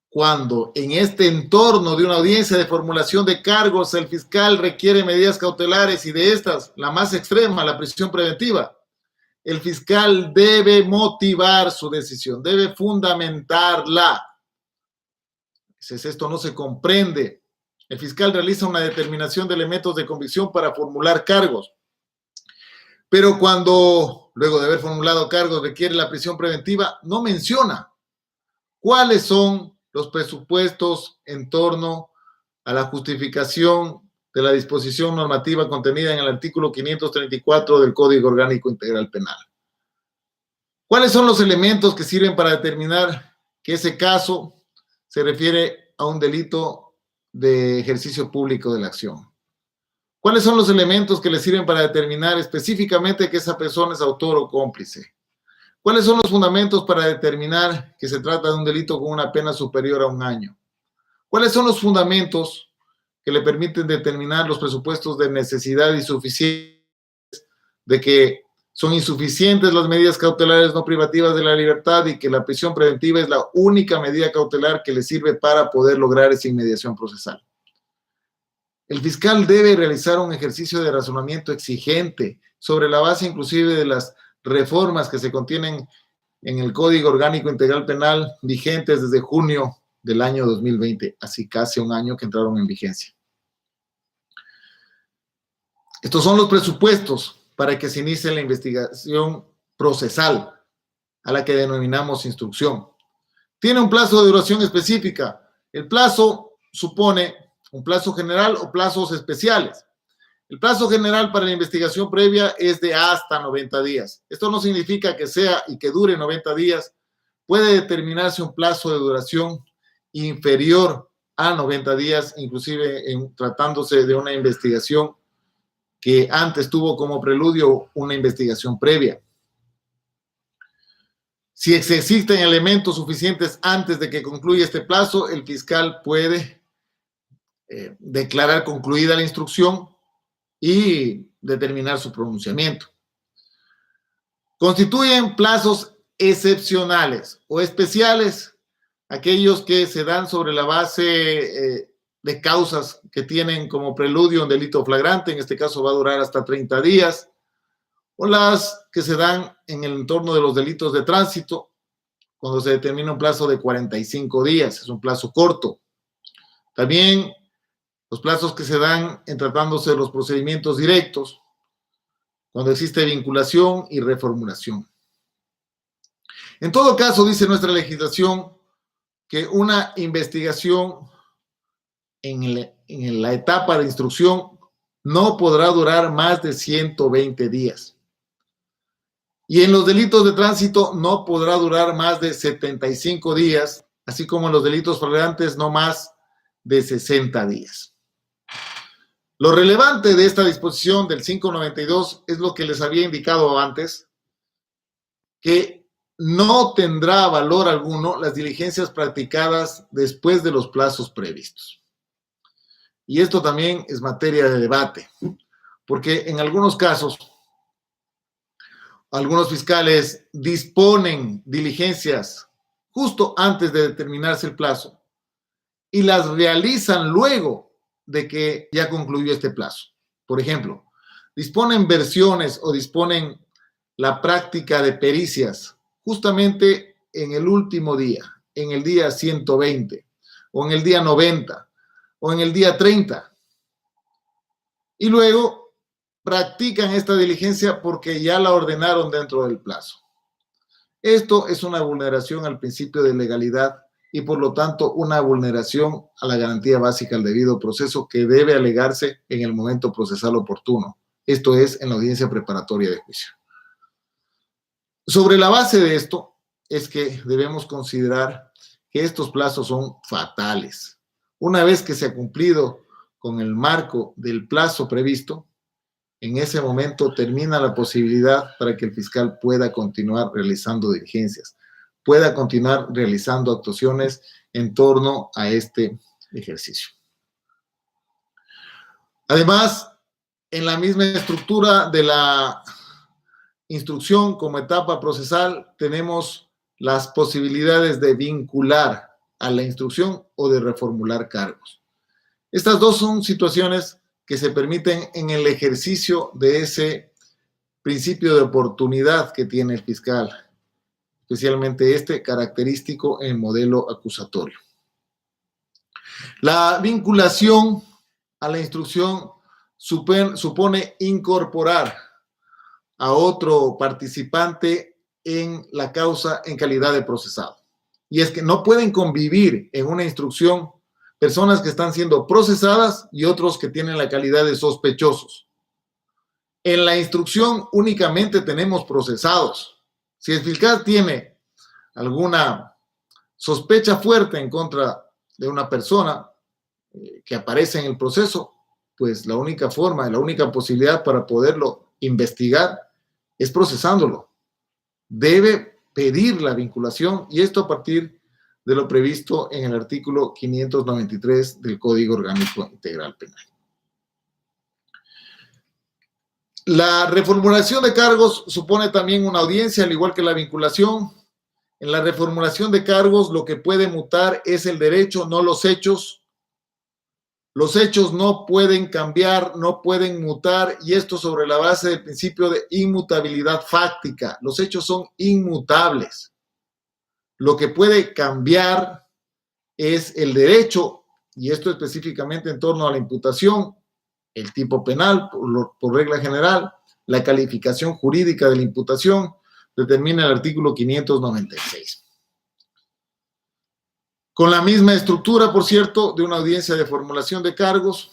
cuando en este entorno de una audiencia de formulación de cargos el fiscal requiere medidas cautelares y de estas, la más extrema, la prisión preventiva, el fiscal debe motivar su decisión, debe fundamentarla. Esto no se comprende. El fiscal realiza una determinación de elementos de convicción para formular cargos. Pero cuando, luego de haber formulado cargos, requiere la prisión preventiva, no menciona cuáles son los presupuestos en torno a la justificación de la disposición normativa contenida en el artículo 534 del Código Orgánico Integral Penal. ¿Cuáles son los elementos que sirven para determinar que ese caso se refiere a un delito de ejercicio público de la acción? ¿Cuáles son los elementos que le sirven para determinar específicamente que esa persona es autor o cómplice? ¿Cuáles son los fundamentos para determinar que se trata de un delito con una pena superior a 1 año? ¿Cuáles son los fundamentos que le permiten determinar los presupuestos de necesidad y suficiencia, de que son insuficientes las medidas cautelares no privativas de la libertad y que la prisión preventiva es la única medida cautelar que le sirve para poder lograr esa inmediación procesal? El fiscal debe realizar un ejercicio de razonamiento exigente sobre la base inclusive de las reformas que se contienen en el Código Orgánico Integral Penal vigentes desde junio del año 2020, así casi 1 año que entraron en vigencia. Estos son los presupuestos para que se inicie la investigación procesal, a la que denominamos instrucción. Tiene un plazo de duración específica. El plazo supone un plazo general o plazos especiales. El plazo general para la investigación previa es de hasta 90 días. Esto no significa que sea y que dure 90 días. Puede determinarse un plazo de duración inferior a 90 días, inclusive tratándose de una investigación que antes tuvo como preludio una investigación previa. Si existen elementos suficientes antes de que concluya este plazo, el fiscal puede declarar concluida la instrucción y determinar su pronunciamiento. Constituyen plazos excepcionales o especiales aquellos que se dan sobre la base de causas que tienen como preludio un delito flagrante, en este caso va a durar hasta 30 días, o las que se dan en el entorno de los delitos de tránsito, cuando se determina un plazo de 45 días, es un plazo corto. También los plazos que se dan en tratándose de los procedimientos directos, cuando existe vinculación y reformulación. En todo caso, dice nuestra legislación que una investigación en la etapa de instrucción no podrá durar más de 120 días. Y en los delitos de tránsito no podrá durar más de 75 días, así como en los delitos flagrantes no más de 60 días. Lo relevante de esta disposición del 592 es lo que les había indicado antes, que no tendrá valor alguno las diligencias practicadas después de los plazos previstos. Y esto también es materia de debate, porque en algunos casos, algunos fiscales disponen diligencias justo antes de determinarse el plazo y las realizan luego de que ya concluyó este plazo. Por ejemplo, disponen versiones o disponen la práctica de pericias justamente en el último día, en el día 120, o en el día 90, o en el día 30. Y luego practican esta diligencia porque ya la ordenaron dentro del plazo. Esto es una vulneración al principio de legalidad y por lo tanto una vulneración a la garantía básica del debido proceso que debe alegarse en el momento procesal oportuno. Esto es en la audiencia preparatoria de juicio. Sobre la base de esto es que debemos considerar que estos plazos son fatales. Una vez que se ha cumplido con el marco del plazo previsto, en ese momento termina la posibilidad para que el fiscal pueda continuar realizando diligencias, pueda continuar realizando actuaciones en torno a este ejercicio. Además, en la misma estructura de la instrucción como etapa procesal, tenemos las posibilidades de vincular a la instrucción o de reformular cargos. Estas dos son situaciones que se permiten en el ejercicio de ese principio de oportunidad que tiene el fiscal, especialmente este característico en el modelo acusatorio. La vinculación a la instrucción supone incorporar a otro participante en la causa en calidad de procesado. Y es que no pueden convivir en una instrucción personas que están siendo procesadas y otros que tienen la calidad de sospechosos. En la instrucción únicamente tenemos procesados. Si el fiscal tiene alguna sospecha fuerte en contra de una persona que aparece en el proceso, pues la única forma, la única posibilidad para poderlo investigar es procesándolo. Debe pedir la vinculación, y esto a partir de lo previsto en el artículo 593 del Código Orgánico Integral Penal. La reformulación de cargos supone también una audiencia, al igual que la vinculación. En la reformulación de cargos lo que puede mutar es el derecho, no los hechos. Los hechos no pueden cambiar, no pueden mutar, y esto sobre la base del principio de inmutabilidad fáctica. Los hechos son inmutables. Lo que puede cambiar es el derecho, y esto específicamente en torno a la imputación, el tipo penal, por regla general, la calificación jurídica de la imputación, determina el artículo 596. Con la misma estructura, por cierto, de una audiencia de formulación de cargos,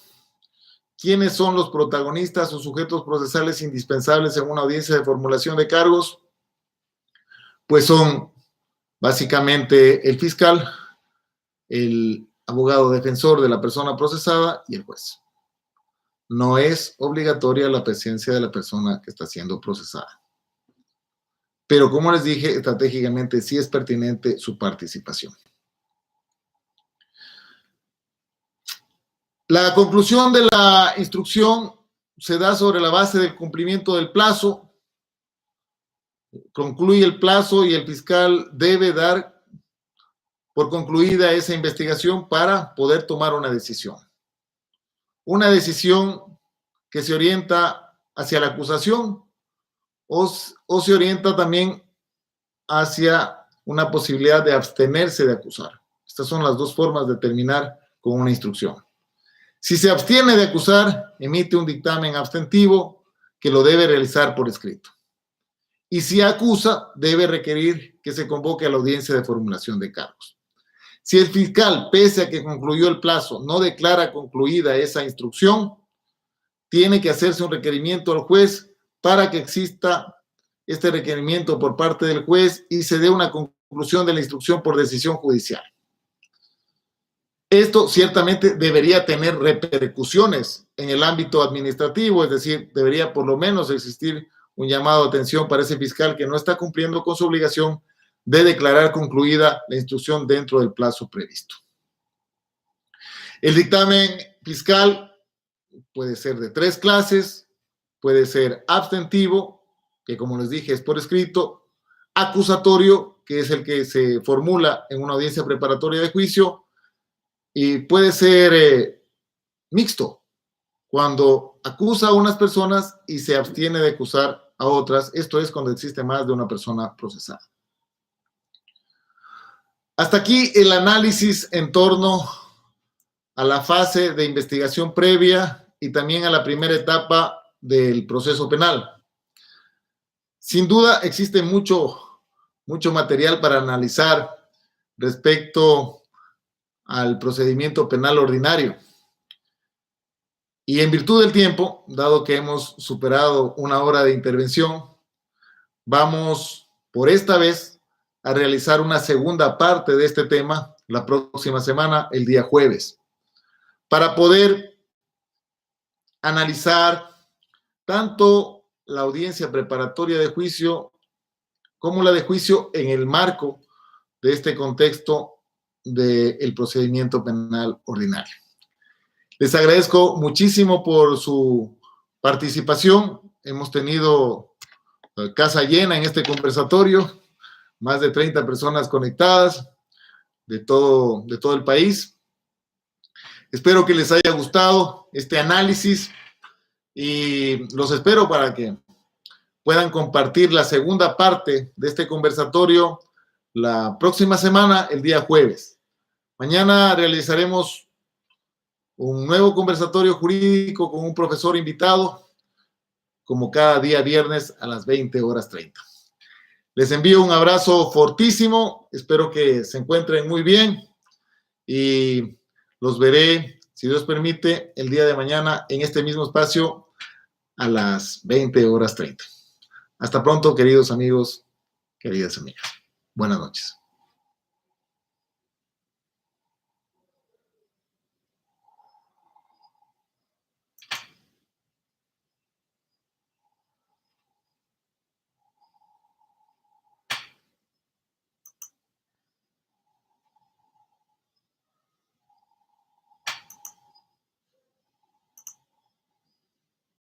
¿quiénes son los protagonistas o sujetos procesales indispensables en una audiencia de formulación de cargos? Pues son básicamente el fiscal, el abogado defensor de la persona procesada y el juez. No es obligatoria la presencia de la persona que está siendo procesada. Pero como les dije, estratégicamente sí es pertinente su participación. La conclusión de la instrucción se da sobre la base del cumplimiento del plazo. Concluye el plazo y el fiscal debe dar por concluida esa investigación para poder tomar una decisión. Una decisión que se orienta hacia la acusación o se orienta también hacia una posibilidad de abstenerse de acusar. Estas son las dos formas de terminar con una instrucción. Si se abstiene de acusar, emite un dictamen abstentivo que lo debe realizar por escrito. Y si acusa, debe requerir que se convoque a la audiencia de formulación de cargos. Si el fiscal, pese a que concluyó el plazo, no declara concluida esa instrucción, tiene que hacerse un requerimiento al juez para que exista este requerimiento por parte del juez y se dé una conclusión de la instrucción por decisión judicial. Esto ciertamente debería tener repercusiones en el ámbito administrativo, es decir, debería por lo menos existir un llamado de atención para ese fiscal que no está cumpliendo con su obligación de declarar concluida la instrucción dentro del plazo previsto. El dictamen fiscal puede ser de 3 clases, puede ser abstentivo, que como les dije es por escrito, acusatorio, que es el que se formula en una audiencia preparatoria de juicio, y puede ser mixto, cuando acusa a unas personas y se abstiene de acusar a otras. Esto es cuando existe más de una persona procesada. Hasta aquí el análisis en torno a la fase de investigación previa y también a la primera etapa del proceso penal. Sin duda existe mucho material para analizar respecto al procedimiento penal ordinario. Y en virtud del tiempo, dado que hemos superado 1 hora de intervención, vamos por esta vez a realizar una segunda parte de este tema la próxima semana, el día jueves, para poder analizar tanto la audiencia preparatoria de juicio como la de juicio en el marco de este contexto del procedimiento penal ordinario. Les agradezco muchísimo por su participación. Hemos tenido casa llena en este conversatorio, más de 30 personas conectadas de todo el país. Espero que les haya gustado este análisis y los espero para que puedan compartir la segunda parte de este conversatorio la próxima semana, el día jueves. Mañana realizaremos un nuevo conversatorio jurídico con un profesor invitado, como cada día viernes a las 20:30. Les envío un abrazo fortísimo, espero que se encuentren muy bien y los veré, si Dios permite, el día de mañana en este mismo espacio a las 20:30. Hasta pronto, queridos amigos, queridas amigas. Buenas noches.